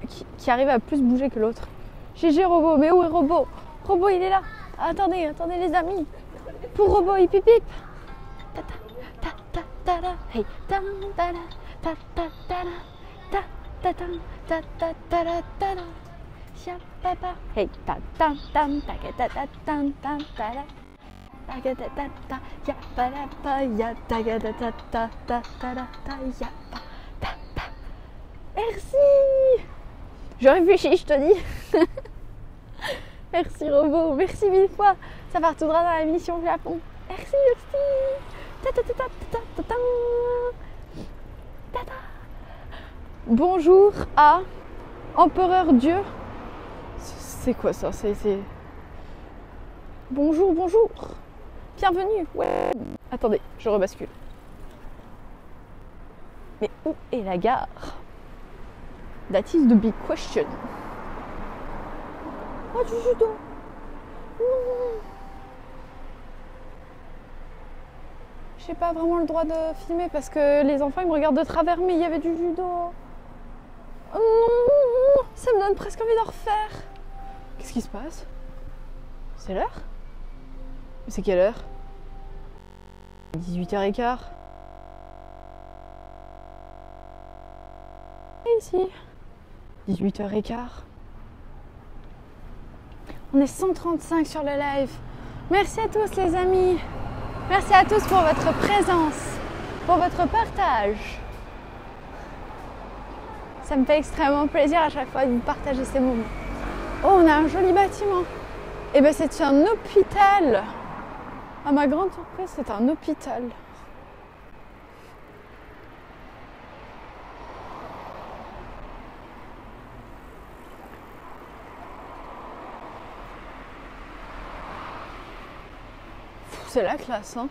arrive à plus bouger que l'autre. GG Robot. Mais où est Robot? Robot, il est là. Attendez les amis. Pour Robot, hip hip hip. Hey, Hey, merci. Je réfléchis, je te dis. Merci Robot, merci 1000 fois. Ça partira dans la mission Japon. Merci. Bonjour à Empereur Dieu. C'est quoi ça? C'est... Bonjour. Bienvenue. Ouais. Attendez, je rebascule. Mais où est la gare? That is the big question. Oh, du judo. Non. J'ai pas vraiment le droit de filmer parce que les enfants ils me regardent de travers, mais il y avait du judo. Oh non, ça me donne presque envie d'en refaire. Qu'est-ce qui se passe? C'est l'heure? C'est quelle heure? 18h15. Et ici 18h15. On est 135 sur le live. Merci à tous les amis. Merci à tous pour votre présence, pour votre partage. Ça me fait extrêmement plaisir à chaque fois de partager ces moments. Oh, on a un joli bâtiment. Et bien c'est un hôpital. À ma grande surprise, c'est un hôpital. C'est la classe, hein.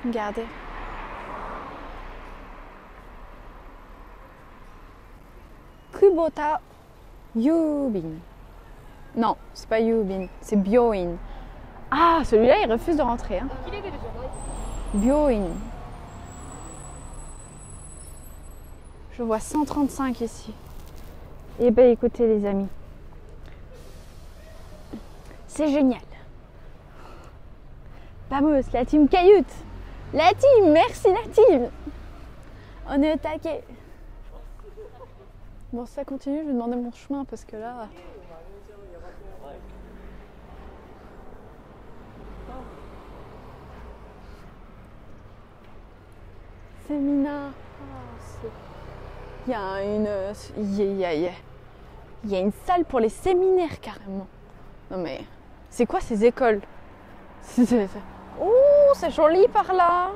Regardez. Kubota Yubin. Non, c'est pas Yubin, c'est Byoin. Ah, celui-là, il refuse de rentrer. Hein. Byoin. Je vois 135 ici. Eh ben, écoutez, les amis. C'est génial. Vamos, la team Cayute. La team, merci la team. On est au taquet. Bon, ça continue, je vais demander mon chemin parce que là... Séminaire. Il y a une salle pour les séminaires carrément. Non mais, c'est quoi ces écoles? Oh, c'est joli par là.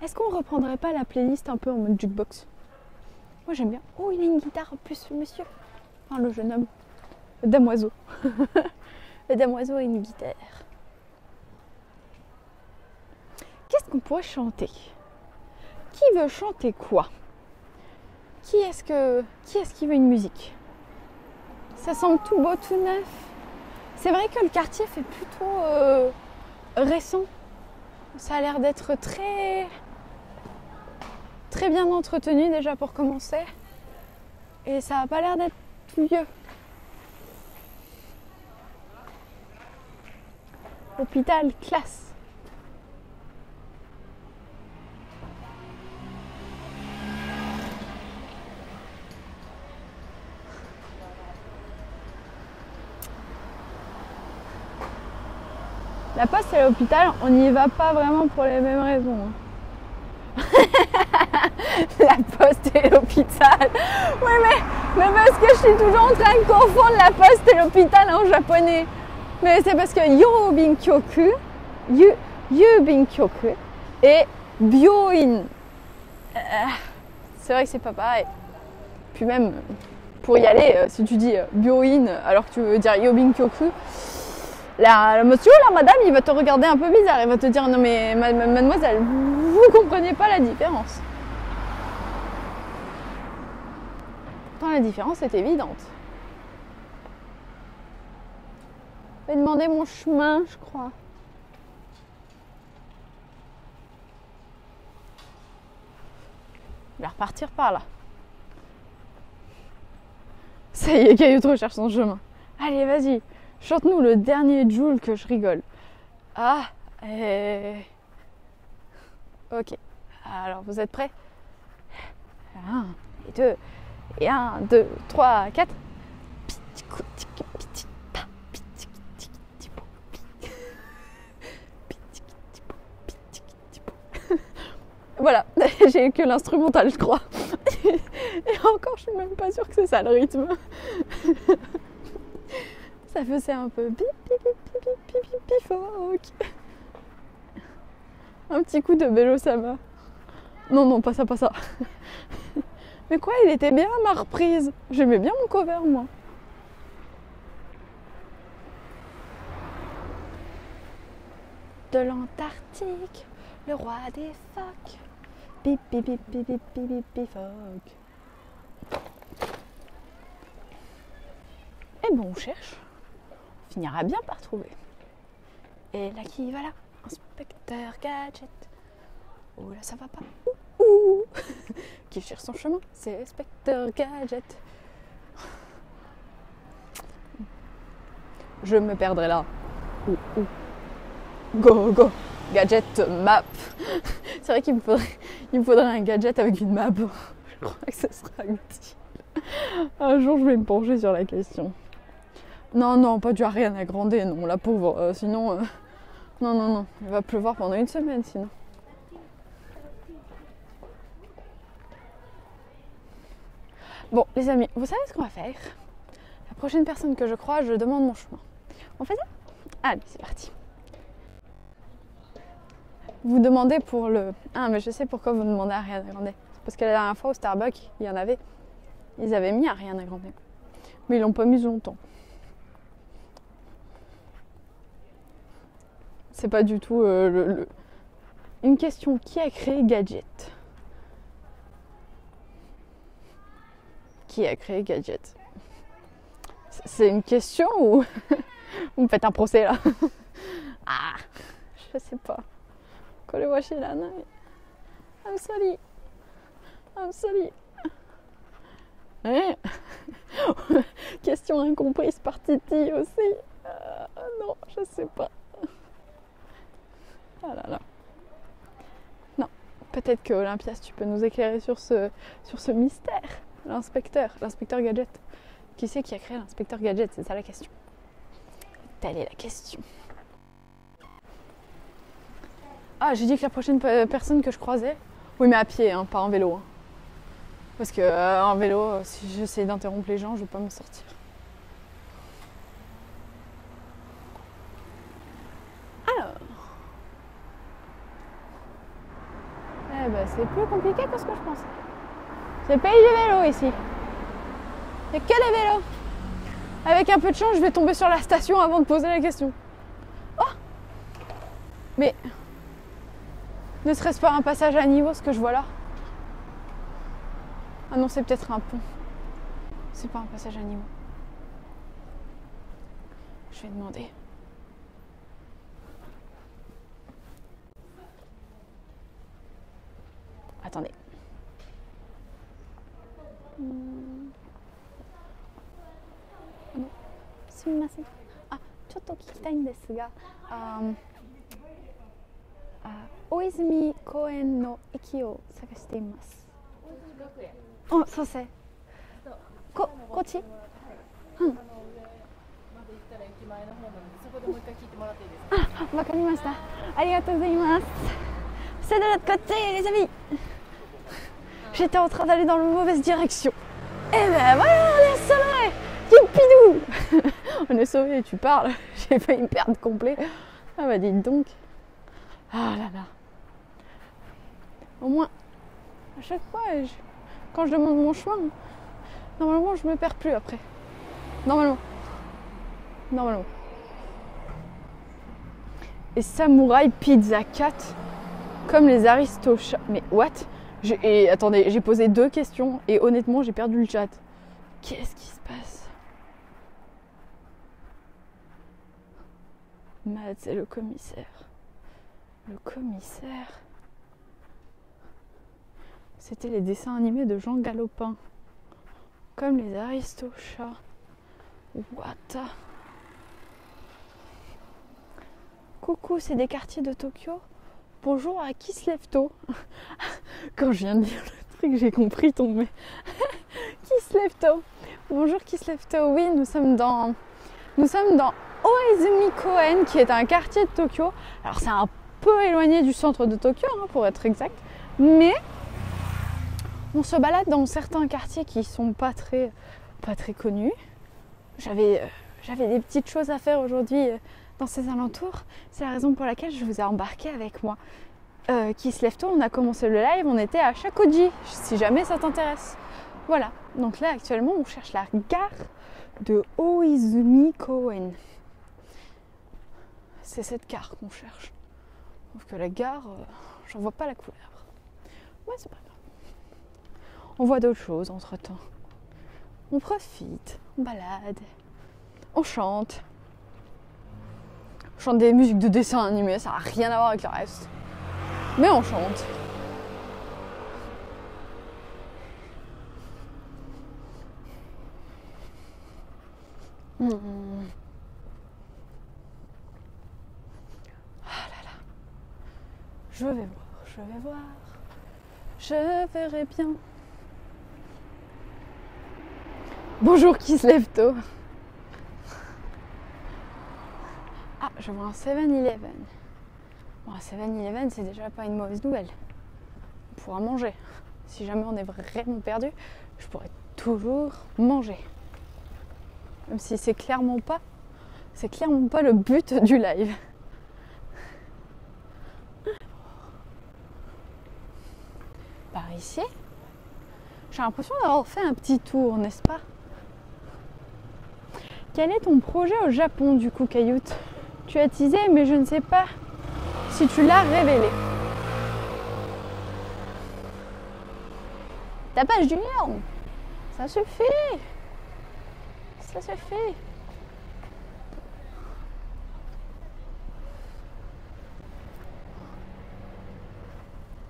Est-ce qu'on reprendrait pas la playlist un peu en mode jukebox? Moi j'aime bien. Oh, il a une guitare en plus, le monsieur. Enfin, le jeune homme. Le damoiseau. Le damoiseau a une guitare. Qu'est-ce qu'on pourrait chanter? Qui veut chanter quoi? Qui est-ce qui veut une musique? Ça semble tout beau, tout neuf. C'est vrai que le quartier fait plutôt récent. Ça a l'air d'être très bien entretenu déjà pour commencer. Et ça n'a pas l'air d'être tout vieux. Hôpital, classe. La poste et l'hôpital, on n'y va pas vraiment pour les mêmes raisons. La poste et l'hôpital. Oui, mais parce que je suis toujours en train de confondre la poste et l'hôpital en japonais. Mais c'est parce que Yubinkyoku et Byoin. C'est vrai que c'est pas pareil. Puis même, pour y aller, si tu dis Byoin alors que tu veux dire Yubinkyoku, le monsieur, la madame, il va te regarder un peu bizarre. Il va te dire, non mais mademoiselle, vous comprenez pas la différence. Pourtant la différence est évidente. Je vais demander mon chemin, je crois. Je vais repartir par là. Ça y est, Cayute recherche son chemin. Allez, vas-y. Chante-nous le dernier Joule que je rigole. Ah, ok. Alors, vous êtes prêts? 1 et 2, et 1, 2, 3, 4. Voilà, j'ai que l'instrumental, je crois. Et encore, je suis même pas sûre que c'est ça le rythme. Ça faisait un peu bip bip bip bip bip bip bip. Un petit coup de Bello Sama. Non, pas ça. Mais quoi, il était bien ma reprise. J'aimais bien mon cover, moi. De l'Antarctique, le roi des phoques. Bip bip bip bip bip bip bip bip phoque. Et bon, on cherche. On finira bien par trouver. Et là qui va là? Inspecteur Gadget. Oh là, ça va pas. Ouh. Qui cherche son chemin? C'est Inspecteur Gadget. Je me perdrai là. Go. Gadget map. C'est vrai qu'il me faudrait un gadget avec une map. Je crois que ce sera utile. Un jour, je vais me pencher sur la question. Non, pas du Ariana Grande, non, la pauvre. Sinon, non. Il va pleuvoir pendant une semaine, sinon. Bon, les amis, vous savez ce qu'on va faire? La prochaine personne que je croise, je demande mon chemin. On fait ça? Allez, c'est parti. Vous demandez pour le... Ah, mais je sais pourquoi vous demandez à Ariana Grande. C'est parce que la dernière fois au Starbucks, il y en avait... Ils avaient mis Ariana Grande. Mais ils l'ont pas mise longtemps. c'est pas du tout une question. Qui a créé Gadget? Qui a créé Gadget? C'est une question ou vous me faites un procès là? Ah, je sais pas. I'm sorry. I'm sorry. Ouais. Question incomprise par Titi aussi. Non, je sais pas. Ah là là. Non, peut-être que Olympia, si tu peux nous éclairer sur ce mystère. L'inspecteur Gadget. Qui c'est qui a créé l'inspecteur Gadget? C'est ça la question. Telle est la question. Ah, j'ai dit que la prochaine personne que je croisais, oui mais à pied, hein, pas en vélo. Hein. Parce que en vélo, si j'essaie d'interrompre les gens, je vais pas me sortir. Alors. Eh ben c'est plus compliqué que ce que je pensais. C'est le pays du vélo ici. Il n'y a que les vélos. Avec un peu de chance, je vais tomber sur la station avant de poser la question. Oh! Mais ne serait-ce pas un passage à niveau ce que je vois là? Ah non, c'est peut-être un pont. C'est pas un passage à niveau. Je vais demander. Attendez. すみません。あ、ちょっと聞きたいんですが、大泉公園の駅を探しています。大泉学園。あ、そうです。こっち？うん。あ、わかりました。ありがとうございます。C'est de l'autre côté, les amis. J'étais en train d'aller dans la mauvaise direction. Et ben voilà, on est sauvés. Youpidou. On est sauvés, tu parles. J'ai failli me perdre complet. Ah bah dites donc. Ah là là. Au moins, à chaque fois, quand je demande mon chemin, normalement je me perds plus après. Normalement. Et Samouraï Pizza 4 comme les Aristochats. Mais what? Attendez, j'ai posé 2 questions et honnêtement j'ai perdu le chat. Qu'est-ce qui se passe? Mads, c'est le commissaire. Le commissaire. C'était les dessins animés de Jean Galopin. Comme les Aristochats. What? Coucou, c'est des quartiers de Tokyo. Bonjour à qui se lève tôt. Quand je viens de dire le truc, j'ai compris ton mais. Qui se lève tôt. Bonjour qui se lève tôt. Oui, nous sommes dans Oizumi Koen, qui est un quartier de Tokyo. Alors c'est un peu éloigné du centre de Tokyo, hein, pour être exact. Mais on se balade dans certains quartiers qui sont pas très connus. J'avais des petites choses à faire aujourd'hui dans ces alentours. C'est la raison pour laquelle je vous ai embarqué avec moi. Qui se lève tôt, on a commencé le live, on était à Shakuji, si jamais ça t'intéresse. Voilà, donc là actuellement on cherche la gare de Oizumi Koen. C'est cette gare qu'on cherche. Sauf que la gare, j'en vois pas la couleur. Ouais, c'est pas grave. On voit d'autres choses entre temps. On profite, on balade, on chante. On chante des musiques de dessins animés, ça n'a rien à voir avec le reste. Mais on chante. Ah là là. Je vais voir. Je verrai bien. Bonjour qui se lève tôt. Ah, je vois un 7-Eleven. Bon, un 7-Eleven, c'est déjà pas une mauvaise nouvelle. On pourra manger. Si jamais on est vraiment perdu, je pourrais toujours manger. Même si c'est clairement pas le but du live. Par ici, j'ai l'impression d'avoir fait un petit tour, n'est-ce pas? Quel est ton projet au Japon du coup, Cailloute? Tu as teasé, mais je ne sais pas si tu l'as révélé. Tapage du lion, ça suffit. Ça suffit.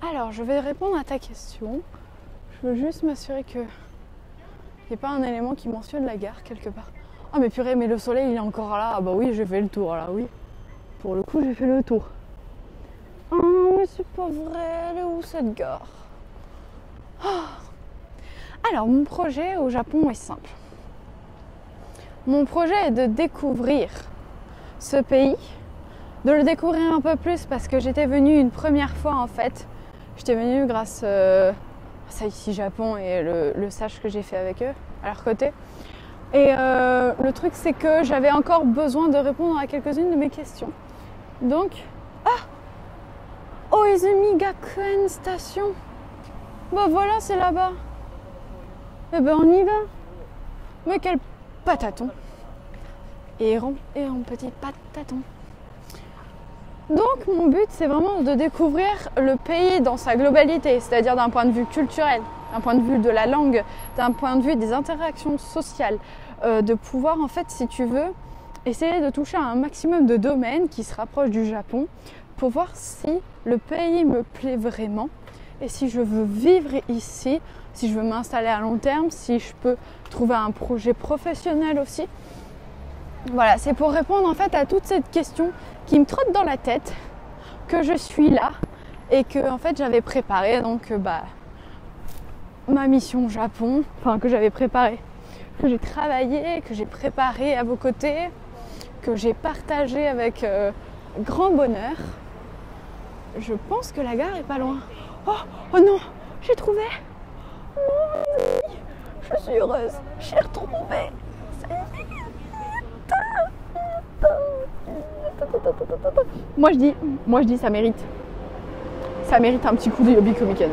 Alors, je vais répondre à ta question. Je veux juste m'assurer que il n'y ait pas un élément qui mentionne la gare quelque part. Ah mais purée, mais le soleil il est encore là. Ah bah oui, j'ai fait le tour là, oui. Pour le coup, j'ai fait le tour. Oh mais c'est pas vrai, elle est où cette gare? Alors, mon projet au Japon est simple. Mon projet est de découvrir ce pays, de le découvrir un peu plus parce que j'étais venue une première fois en fait. J'étais venue grâce à Saichi Japon et le stage que j'ai fait avec eux, à leur côté. Et le truc c'est que j'avais encore besoin de répondre à quelques-unes de mes questions. Donc, Oizumi Gakuen Station. Bah voilà, c'est là-bas. Eh ben on y va. Mais quel pataton. Errant petit pataton. Donc mon but c'est vraiment de découvrir le pays dans sa globalité, c'est-à-dire d'un point de vue culturel, d'un point de vue de la langue, d'un point de vue des interactions sociales, de pouvoir en fait si tu veux essayer de toucher à un maximum de domaines qui se rapprochent du Japon pour voir si le pays me plaît vraiment et si je veux vivre ici, si je veux m'installer à long terme, si je peux trouver un projet professionnel aussi. Voilà, c'est pour répondre en fait à toute cette question qui me trotte dans la tête, que je suis là et que en fait j'avais préparé donc ma mission au Japon, enfin que j'avais préparé, que j'ai travaillé, que j'ai préparé à vos côtés, que j'ai partagé avec grand bonheur. Je pense que la gare est pas loin. Oh non, j'ai trouvé. Non, je suis heureuse, j'ai retrouvé. Ça y est. Moi je dis ça mérite. Ça mérite un petit coup de Yobi Komiken.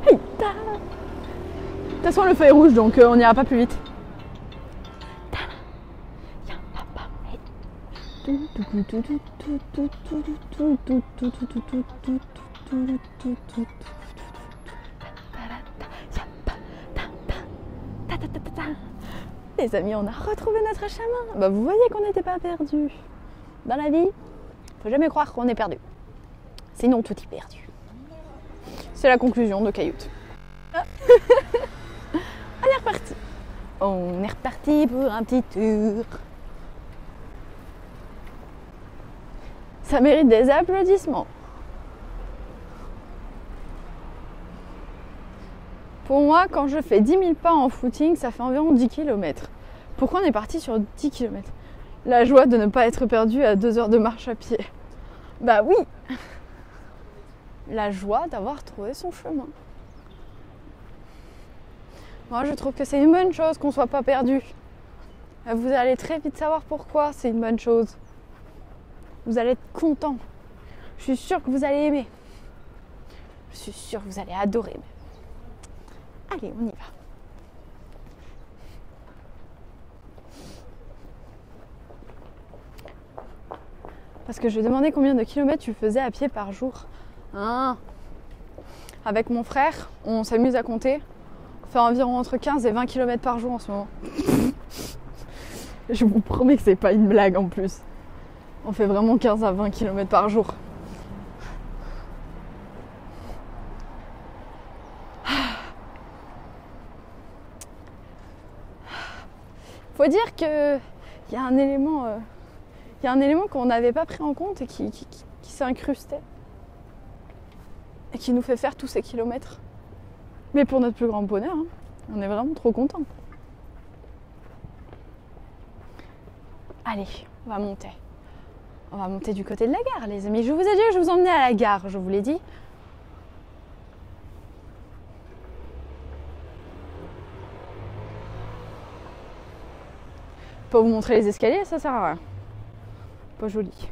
Hey, de toute façon le feu est rouge donc on n'ira pas plus vite. Les amis, on a retrouvé notre chemin. Bah, vous voyez qu'on n'était pas perdus. Dans la vie, faut jamais croire qu'on est perdu. Sinon, tout est perdu. C'est la conclusion de Cailloux. On est reparti. On est reparti pour un petit tour. Ça mérite des applaudissements. Pour moi, quand je fais 10 000 pas en footing, ça fait environ 10 km. Pourquoi on est parti sur 10 km? La joie de ne pas être perdu à 2 heures de marche à pied. Bah oui. La joie d'avoir trouvé son chemin. Moi, je trouve que c'est une bonne chose qu'on ne soit pas perdu. Vous allez très vite savoir pourquoi c'est une bonne chose. Vous allez être content. Je suis sûre que vous allez aimer. Je suis sûre que vous allez adorer. Allez, on y va. Parce que je lui ai demandé combien de kilomètres tu faisais à pied par jour. Avec mon frère, on s'amuse à compter. On fait environ entre 15 et 20 km par jour en ce moment. Je vous promets que c'est pas une blague en plus. On fait vraiment 15 à 20 km par jour. Faut dire qu'il y a un élément qu'on n'avait pas pris en compte et qui s'est incrusté et qui nous fait faire tous ces kilomètres. Mais pour notre plus grand bonheur, hein, on est vraiment trop contents. Allez, on va monter. On va monter du côté de la gare, les amis. Je vous ai dit, je vous emmenais à la gare, je vous l'ai dit. Pas vous montrer les escaliers, ça sert à rien. Pas joli.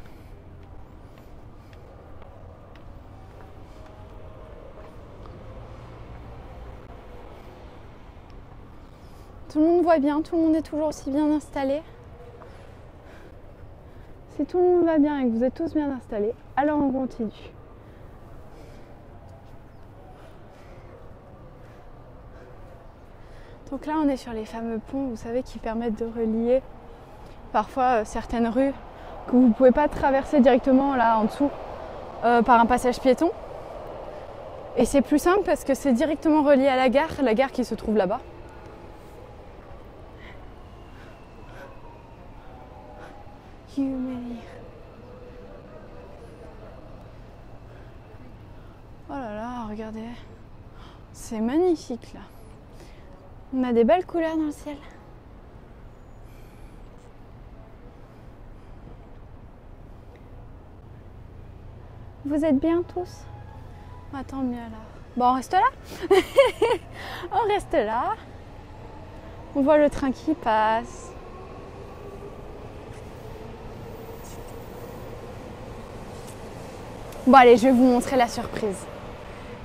Tout le monde voit bien, tout le monde est toujours aussi bien installé. Si tout le monde va bien et que vous êtes tous bien installés, alors on continue. Donc là, on est sur les fameux ponts, vous savez, qui permettent de relier parfois certaines rues que vous ne pouvez pas traverser directement là en dessous par un passage piéton. Et c'est plus simple parce que c'est directement relié à la gare qui se trouve là-bas. Oh là là, regardez. C'est magnifique là. On a des belles couleurs dans le ciel. Vous êtes bien tous? Ah, tant mieux là. Bon, on reste là. On reste là. On voit le train qui passe. Bon allez, je vais vous montrer la surprise.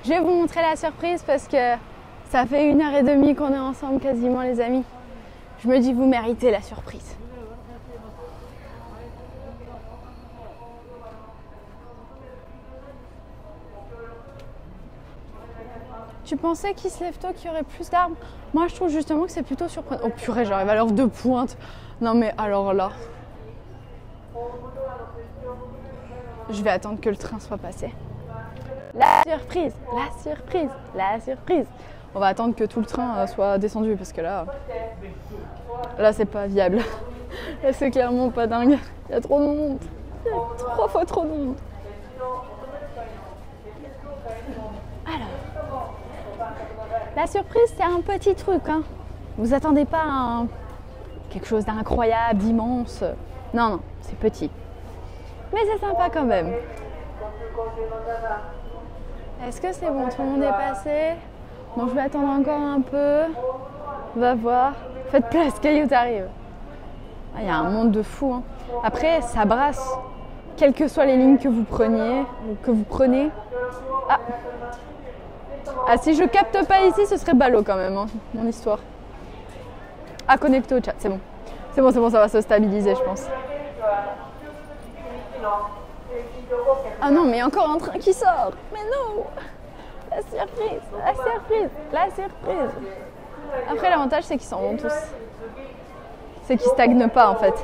Je vais vous montrer la surprise parce que ça fait 1h30 qu'on est ensemble quasiment les amis. Je me dis vous méritez la surprise. Tu pensais qu'il se lève tôt, qu'il y aurait plus d'arbres? Moi je trouve justement que c'est plutôt surprenant. Oh purée, j'arrive à l'heure de pointe. Non mais alors là. Je vais attendre que le train soit passé. La surprise, la surprise, la surprise. On va attendre que tout le train soit descendu parce que là c'est pas viable. Là c'est clairement pas dingue. Il y a trop de monde. Il y a 3 fois trop de monde. Alors, la surprise c'est un petit truc. Hein. Vous attendez pas à quelque chose d'incroyable, d'immense. Non, non, c'est petit. Mais c'est sympa quand même. Est-ce que c'est bon? Tout le monde est passé? Bon, je vais attendre encore un peu. On va voir. Faites place, Caillou arrive. Il y a un monde de fou. Hein. Après, ça brasse. Quelles que soient les lignes que vous preniez, Ah, si je capte pas ici, ce serait ballot quand même, hein, mon histoire. Ah, connecté au chat, c'est bon. C'est bon, ça va se stabiliser, je pense. Ah non, mais il y a encore un train qui sort. Mais non. La surprise, la surprise, la surprise. Après, l'avantage, c'est qu'ils s'en vont tous. C'est qu'ils stagnent pas, en fait.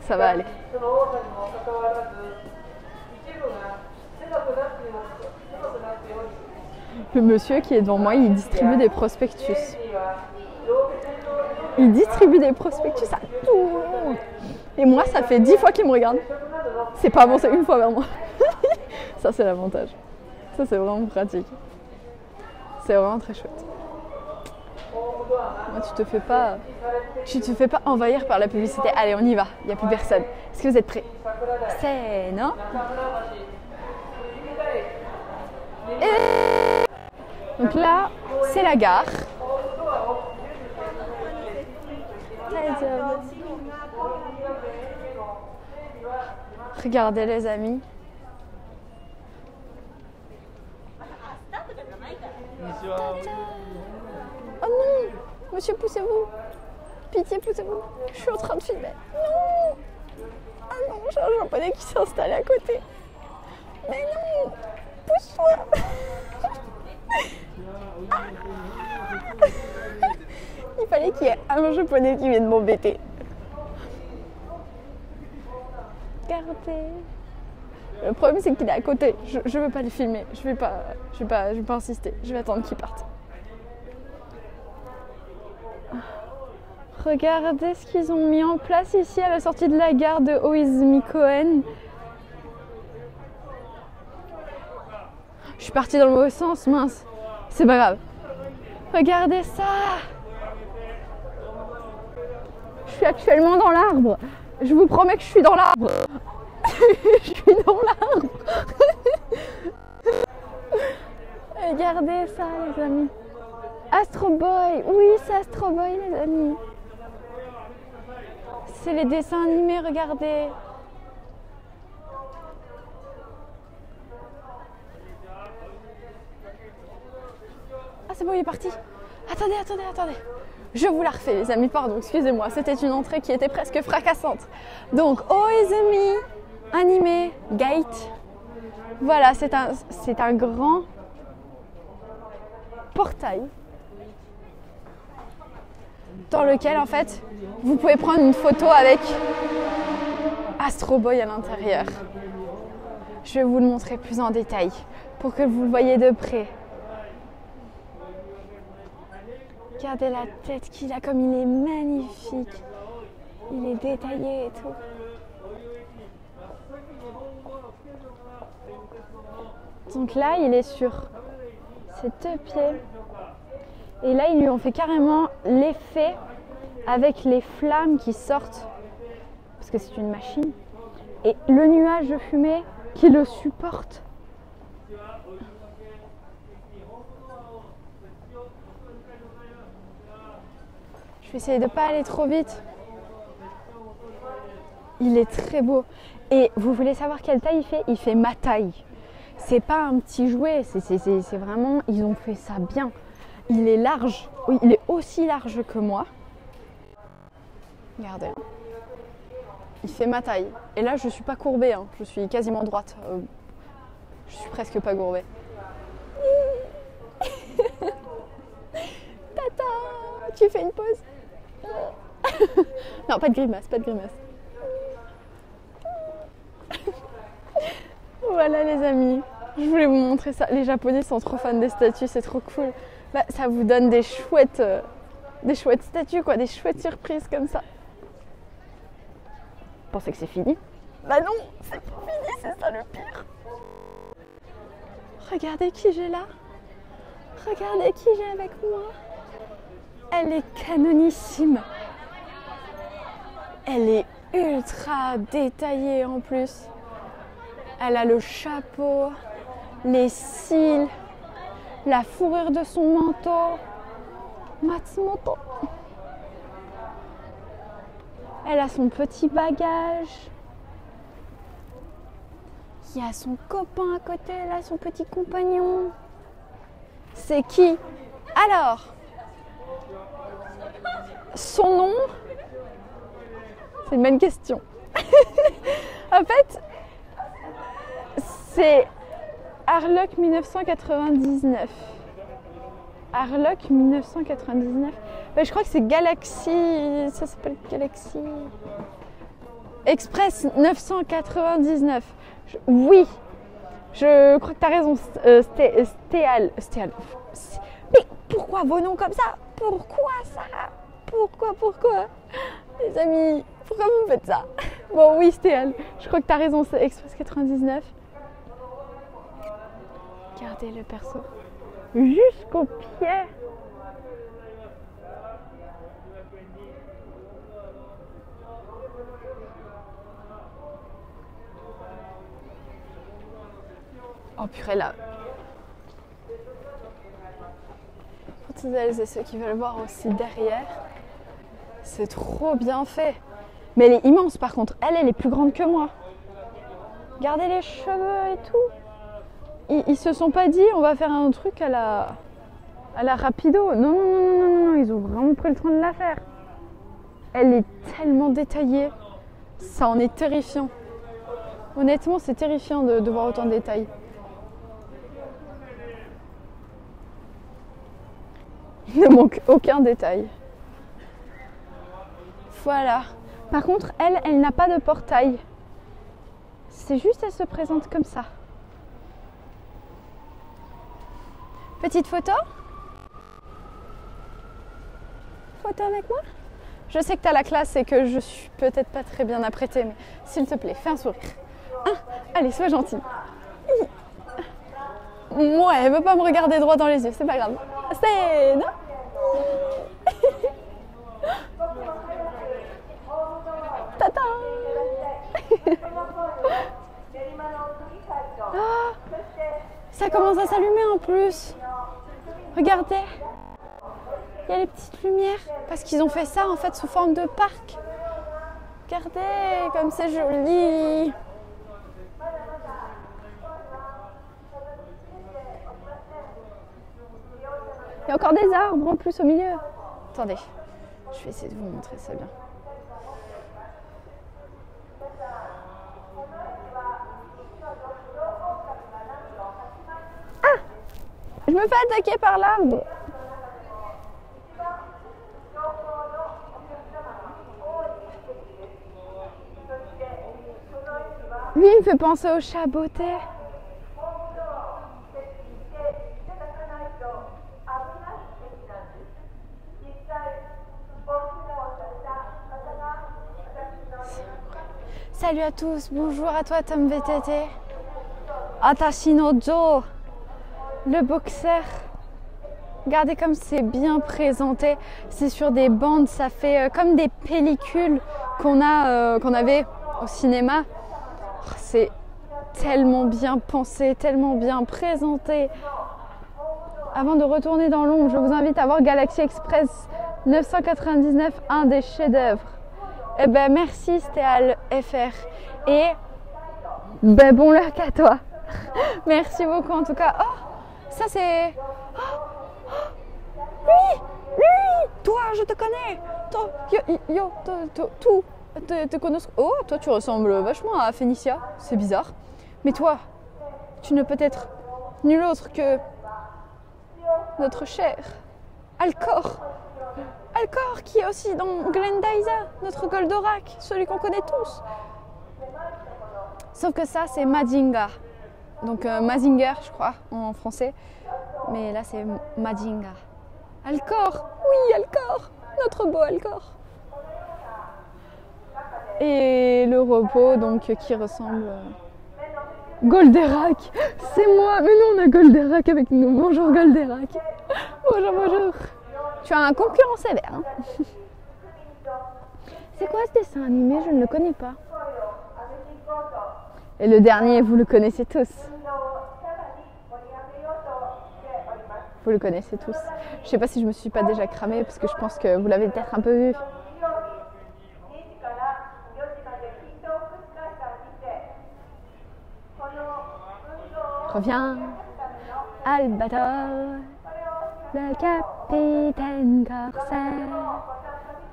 Ça va aller. Le monsieur qui est devant moi, il distribue des prospectus. Il distribue des prospectus à tout le monde. Et moi, ça fait 10 fois qu'il me regarde. C'est pas avancé une fois vers moi. Ça, c'est l'avantage. Ça, c'est vraiment pratique. C'est vraiment très chouette. Moi, tu te fais pas envahir par la publicité. Allez, on y va. Il n'y a plus personne. Est-ce que vous êtes prêts? C'est non. Et... Donc là, c'est la gare. Regardez les amis. Oh non! Monsieur, poussez-vous! Pitié, poussez-vous! Je suis en train de filmer. Non! Ah non, j'ai un japonais qui s'est installé à côté. Mais non! Pousse-toi! Il fallait qu'il y ait un japonais qui vienne m'embêter. Regardez. Le problème c'est qu'il est à côté. Je veux pas le filmer. Je vais pas insister. Je vais attendre qu'il parte. Regardez ce qu'ils ont mis en place ici à la sortie de la gare de Oizumi-koen. Je suis partie dans le mauvais sens, mince. C'est pas grave. Regardez ça. Je suis actuellement dans l'arbre. Je vous promets que je suis dans l'arbre. Je suis dans l'arbre. Regardez ça, les amis. Astro Boy. Oui, c'est Astro Boy, les amis. C'est les dessins animés, regardez. Ah, c'est bon, il est parti. Attendez, attendez, attendez. Je vous la refais, les amis, pardon, excusez-moi. C'était une entrée qui était presque fracassante. Donc, Oizumi Anime Gate. Voilà, c'est un grand portail dans lequel, en fait, vous pouvez prendre une photo avec Astro Boy à l'intérieur. Je vais vous le montrer plus en détail pour que vous le voyez de près. Regardez la tête qu'il a, comme il est magnifique. Il est détaillé et tout. Donc là, il est sur ses deux pieds. Et là, ils lui ont fait carrément l'effet avec les flammes qui sortent. Parce que c'est une machine. Et le nuage de fumée qui le supporte. Je vais essayer de ne pas aller trop vite. Il est très beau. Et vous voulez savoir quelle taille il fait? Il fait ma taille. C'est pas un petit jouet, c'est vraiment, ils ont fait ça bien. Il est large, oui, il est aussi large que moi. Regardez. Il fait ma taille. Et là, je suis pas courbée, hein. Je suis quasiment droite. Je suis presque pas courbée. Tata, tu fais une pause? Non, pas de grimace, pas de grimace. Voilà les amis, je voulais vous montrer ça. Les Japonais sont trop fans des statues, c'est trop cool. Bah, ça vous donne des chouettes statues, quoi, des chouettes surprises comme ça. Vous pensez que c'est fini? Bah non, c'est pas fini, c'est ça le pire. Regardez qui j'ai là. Regardez qui j'ai avec moi. Elle est canonissime. Elle est ultra détaillée en plus. Elle a le chapeau, les cils, la fourrure de son manteau. Matsumoto. Elle a son petit bagage. Il y a son copain à côté, là, son petit compagnon. C'est qui? Alors, son nom? C'est une bonne question. En fait, c'est Harlock 1999. Harlock 1999. Ben, je crois que c'est Galaxy. Ça s'appelle Galaxy. Express 999. Oui, je crois que tu as raison. Stéal. Mais pourquoi vos noms comme ça? Pourquoi ça? Pourquoi? Les amis, pourquoi vous me faites ça? Bon, oui, Stéal. Je crois que tu as raison, c'est Express 99. Regardez le perso. Jusqu'au pied. Oh purée là. Pour toutes celles et ceux qui veulent voir aussi derrière, c'est trop bien fait. Mais elle est immense par contre. Elle est plus grande que moi. Regardez les cheveux et tout. Ils se sont pas dit on va faire un truc à la rapido. Non, ils ont vraiment pris le temps de la faire. Elle est tellement détaillée. Ça en est terrifiant. Honnêtement, c'est terrifiant de voir autant de détails. Il ne manque aucun détail. Voilà. Par contre, elle n'a pas de portail. C'est juste, elle se présente comme ça. Petite photo? Photo avec moi? Je sais que tu as la classe et que je suis peut-être pas très bien apprêtée, mais s'il te plaît, fais un sourire. Allez, sois gentil. Ouais, elle veut pas me regarder droit dans les yeux, c'est pas grave. C'est... non. Tata. Ah, ça commence à s'allumer en plus. Regardez. Il y a les petites lumières. Parce qu'ils ont fait ça en fait sous forme de parc. Regardez comme c'est joli. Il y a encore des arbres en plus au milieu. Attendez, je vais essayer de vous montrer ça bien. Ah! Je me fais attaquer par l'arbre. Lui, il me fait penser au chat beauté. Salut à tous, bonjour à toi Tom VTT. Atashi no Jo, le boxeur. Regardez comme c'est bien présenté. C'est sur des bandes, ça fait comme des pellicules qu'on avait au cinéma. C'est tellement bien pensé, tellement bien présenté. Avant de retourner dans l'ombre, je vous invite à voir Galaxy Express 999, un des chefs-d'œuvre. Eh ben merci Stéal FR et ben bon luck à toi. Merci beaucoup en tout cas. Oh, ça c'est... Lui, toi je te connais. Toi, te connais. Oh, toi tu ressembles vachement à Phénicia, c'est bizarre. Mais toi, tu ne peux être nul autre que notre cher Alcor. Alcor qui est aussi dans Glendaisa, notre Goldorak, celui qu'on connaît tous. Sauf que ça c'est Majinga. Donc Mazinger je crois en français. Mais là c'est Majinga. Alcor, oui Alcor, notre beau Alcor. Et le robot donc qui ressemble... Golderak, c'est moi. Mais non, on a Golderak avec nous. Bonjour Golderak. Bonjour, bonjour. Tu as un concurrent sévère. Hein. C'est quoi ce dessin animé? Je ne le connais pas. Et le dernier, vous le connaissez tous. Vous le connaissez tous. Je ne sais pas si je me suis pas déjà cramée parce que je pense que vous l'avez peut-être un peu vu. Reviens, Albator, le capitaine corsaire.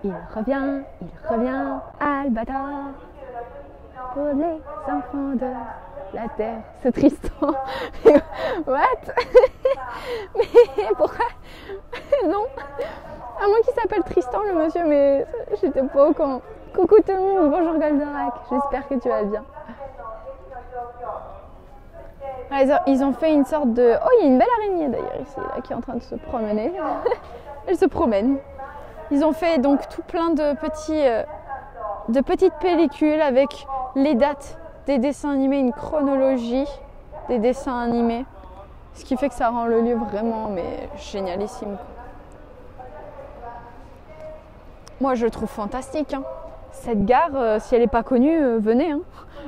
Il revient, Albator, pour les enfants de la terre. C'est Tristan. What? Mais pourquoi? Non. À moins qu'il s'appelle Tristan, le monsieur, mais j'étais pas au courant. Coucou tout le monde, bonjour Goldorak. J'espère que tu vas bien. Ils ont fait une sorte de... Oh, il y a une belle araignée d'ailleurs ici, là, qui est en train de se promener. Elle se promène. Ils ont fait donc tout plein de petites pellicules avec les dates des dessins animés, une chronologie des dessins animés. Ce qui fait que ça rend le lieu vraiment génialissime. Moi, je le trouve fantastique. Hein. Cette gare, si elle n'est pas connue, venez. Hein.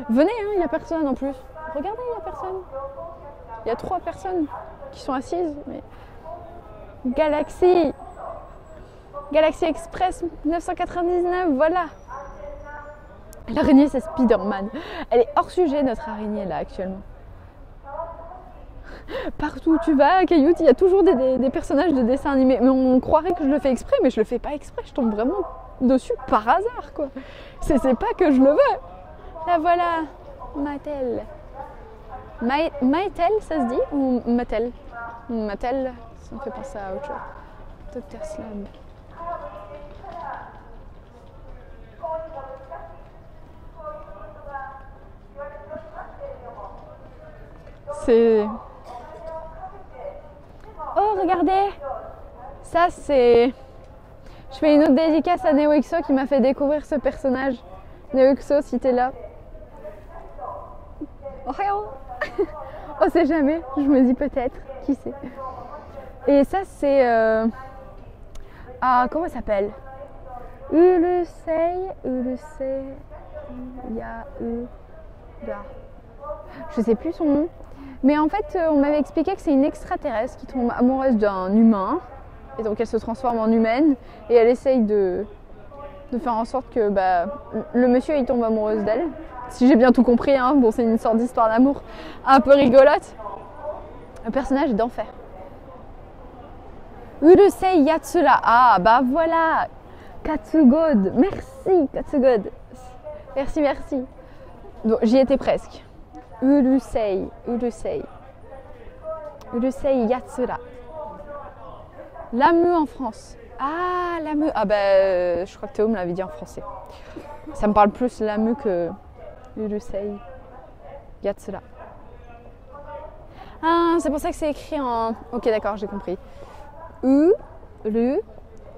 Venez, il n'y a personne en plus. Regardez, il n'y a personne. Il y a 3 personnes qui sont assises. Mais... Galaxy Express 999, voilà. L'araignée, c'est Spider-Man. Elle est hors sujet, notre araignée, là, actuellement. Partout où tu vas, Cailloute, il y a toujours des personnages de dessins animés. Mais on croirait que je le fais exprès, mais je le fais pas exprès. Je tombe vraiment dessus par hasard, quoi. C'est pas que je le veux. Là, voilà. Mattel. Mattel, ça se dit? Ou Mattel? Mattel, ça me fait penser à autre chose. Dr. Slab. C'est... Oh, regardez! Ça, c'est... Je fais une autre dédicace à NeoXO qui m'a fait découvrir ce personnage. NeoXO, si t'es là. Oh, on sait jamais, je me dis peut-être, qui sait. Et ça c'est... Ah, comment ça s'appelle? Ulusei, je sais plus son nom. Mais en fait, on m'avait expliqué que c'est une extraterrestre qui tombe amoureuse d'un humain. Et donc elle se transforme en humaine. Et elle essaye de faire en sorte que le monsieur il tombe amoureuse d'elle. Si j'ai bien tout compris, hein. Bon, c'est une sorte d'histoire d'amour un peu rigolote. Le personnage est d'enfer. Urusei yatsura. Ah, bah voilà. Katsugod. Merci, Katsugod. Merci, merci. Donc, j'y étais presque. Urusei. Urusei yatsura. L'AME en France. Ah, l'AME. Ah, bah, je crois que Théo me l'avait dit en français. Ça me parle plus l'AME que Urusei yatsura. Ah, c'est pour ça que c'est écrit en... Ok, d'accord, j'ai compris.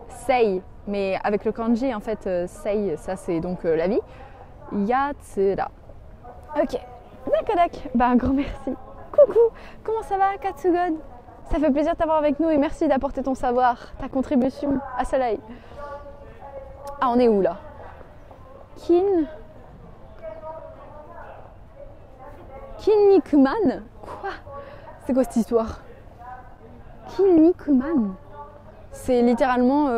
Sei. Mais avec le kanji, en fait, sei, ça c'est donc la vie. Yatsura. Ok, d'accord. Bah, un grand merci. Coucou, comment ça va, Katsugod? Ça fait plaisir de t'avoir avec nous et merci d'apporter ton savoir, ta contribution à Soleil. Ah, on est où là? Kinnikuman? Quoi? C'est quoi cette histoire? Kinnikuman? C'est littéralement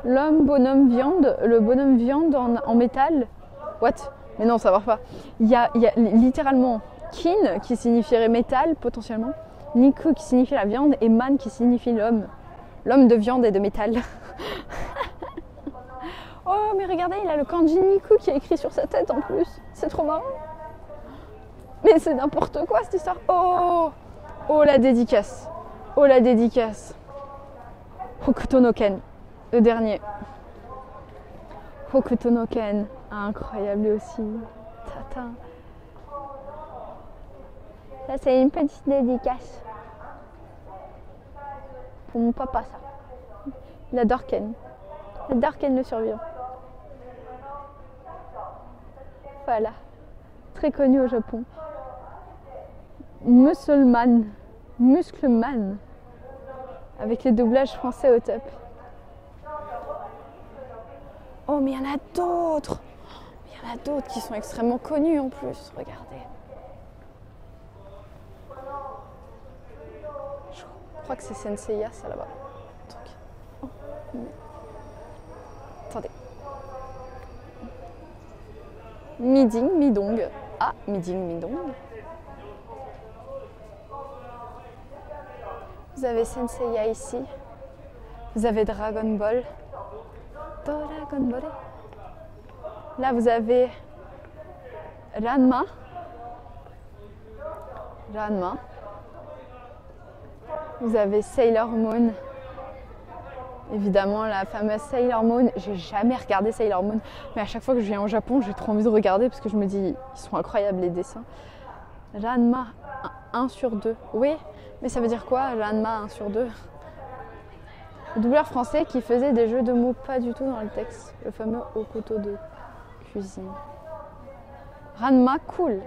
l'homme bonhomme viande, le bonhomme viande en métal. What? Mais non, ça va pas. Il y a littéralement kin qui signifierait métal potentiellement, niku qui signifie la viande et man qui signifie l'homme. L'homme de viande et de métal. Oh mais regardez, il a le kanji niku qui est écrit sur sa tête en plus. C'est trop marrant. Mais c'est n'importe quoi cette histoire. Oh la dédicace. Oh la dédicace. Hokuto no Ken, le dernier. Hokuto no Ken, incroyable aussi. Tata. Ça c'est une petite dédicace. Pour mon papa ça. Il adore Ken. Il adore Ken le survivant. Voilà. Très connu au Japon. Muscleman. Avec les doublages français au top. Oh mais il y en a d'autres. Il y en a d'autres qui sont extrêmement connus en plus. Regardez. Je crois que c'est Senseiya ça là-bas. Oh. Attendez. Midong. Ah, Midong. Vous avez Senseiya ici. Vous avez Dragon Ball. Là, vous avez Ranma. Vous avez Sailor Moon. Évidemment, la fameuse Sailor Moon. J'ai jamais regardé Sailor Moon, mais à chaque fois que je viens au Japon, j'ai trop envie de regarder parce que je me dis, ils sont incroyables les dessins. Ranma 1 sur 2. Oui, mais ça veut dire quoi, Ranma 1 sur 2? Le doubleur français qui faisait des jeux de mots pas du tout dans le texte. Le fameux au couteau de cuisine. Ranma, cool.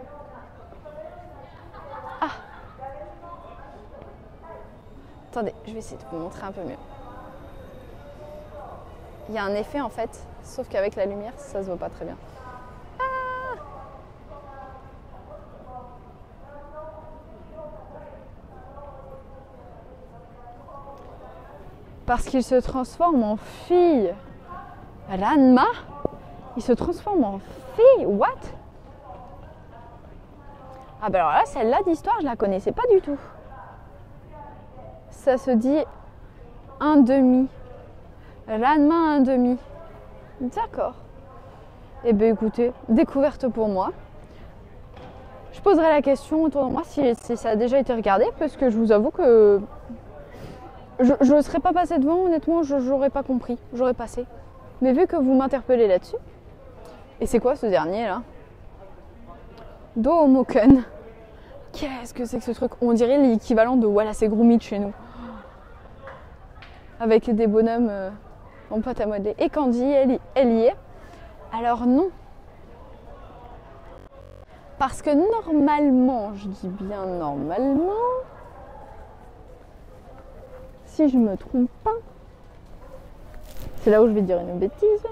Ah. Attendez, je vais essayer de vous montrer un peu mieux. Il y a un effet en fait, sauf qu'avec la lumière, ça se voit pas très bien. Ah. Parce qu'il se transforme en fille. Ranma, il se transforme en fille. What? Ah bah alors là, celle-là d'histoire, je la connaissais pas du tout. Ça se dit 1/2. Ranma 1/2. D'accord. Eh bien écoutez, découverte pour moi. Je poserai la question autour de moi si ça a déjà été regardé, parce que je vous avoue que je ne serais pas passée devant, honnêtement, je n'aurais pas compris, j'aurais passé. Mais vu que vous m'interpellez là-dessus, et c'est quoi ce dernier là? Domoken. Qu'est-ce que c'est que ce truc? On dirait l'équivalent de Wallace et Gromit chez nous. Avec des bonhommes en pâte à modeler. Et Candy, elle y est. Alors non. Parce que normalement, je dis bien normalement, si je me trompe pas, c'est là où je vais dire une bêtise.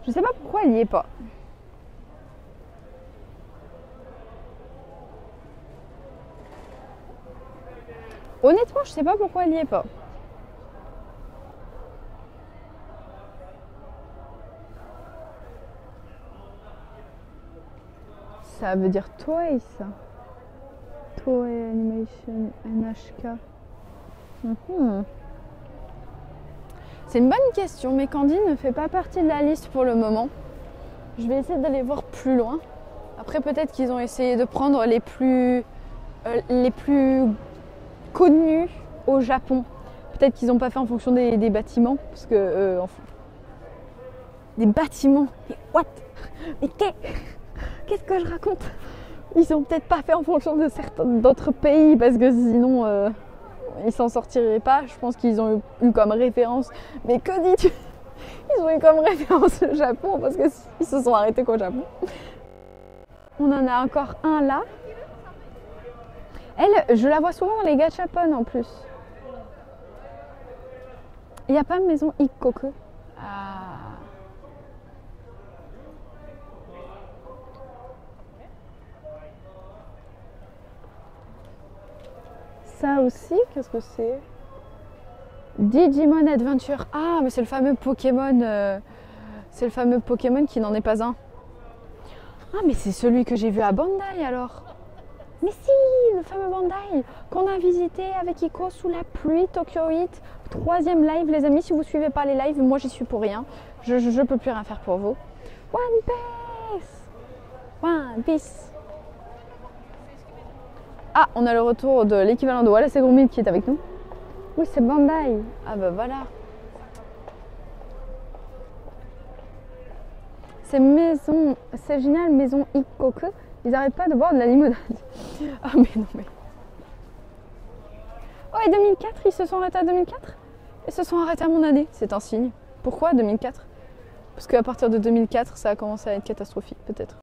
Je sais pas pourquoi elle y est pas. Honnêtement, je sais pas pourquoi elle y est pas. Ça veut dire Toei, ça. Toei Animation NHK. C'est une bonne question, mais Candy ne fait pas partie de la liste pour le moment. Je vais essayer d'aller voir plus loin. Après, peut-être qu'ils ont essayé de prendre les plus connus au Japon. Peut-être qu'ils n'ont pas fait en fonction des bâtiments. Parce que... des bâtiments. Mais what? Mais qu'est-ce que je raconte? Ils n'ont peut-être pas fait en fonction de certains d'autres pays. Parce que sinon, ils s'en sortiraient pas. Je pense qu'ils ont eu comme référence. Mais que dis-tu? Ils ont eu comme référence le Japon. Parce qu'ils se sont arrêtés qu'au Japon. On en a encore un là. Elle, je la vois souvent dans les gachapon en plus. Il n'y a pas de maison Ikkoku. Ah. Ça aussi, qu'est-ce que c'est? Digimon Adventure. Ah, mais c'est le fameux Pokémon. C'est le fameux Pokémon qui n'en est pas un. Ah, mais c'est celui que j'ai vu à Bandai alors. Mais si, le fameux Bandai qu'on a visité avec Iko sous la pluie, Tokyo Heat. 3e live, les amis. Si vous ne suivez pas les lives, moi j'y suis pour rien. Je peux plus rien faire pour vous. One Piece. One Piece. Ah, on a le retour de l'équivalent de Wallace et Gromit qui est avec nous. Oui, c'est Bandai. Ah bah voilà. C'est génial, maison Ikkoku. Ils n'arrêtent pas de boire de la limonade. Ah mais non mais. Oh et 2004, ils se sont arrêtés à 2004? Ils se sont arrêtés à mon année, c'est un signe. Pourquoi 2004? Parce qu'à partir de 2004, ça a commencé à être catastrophique peut-être.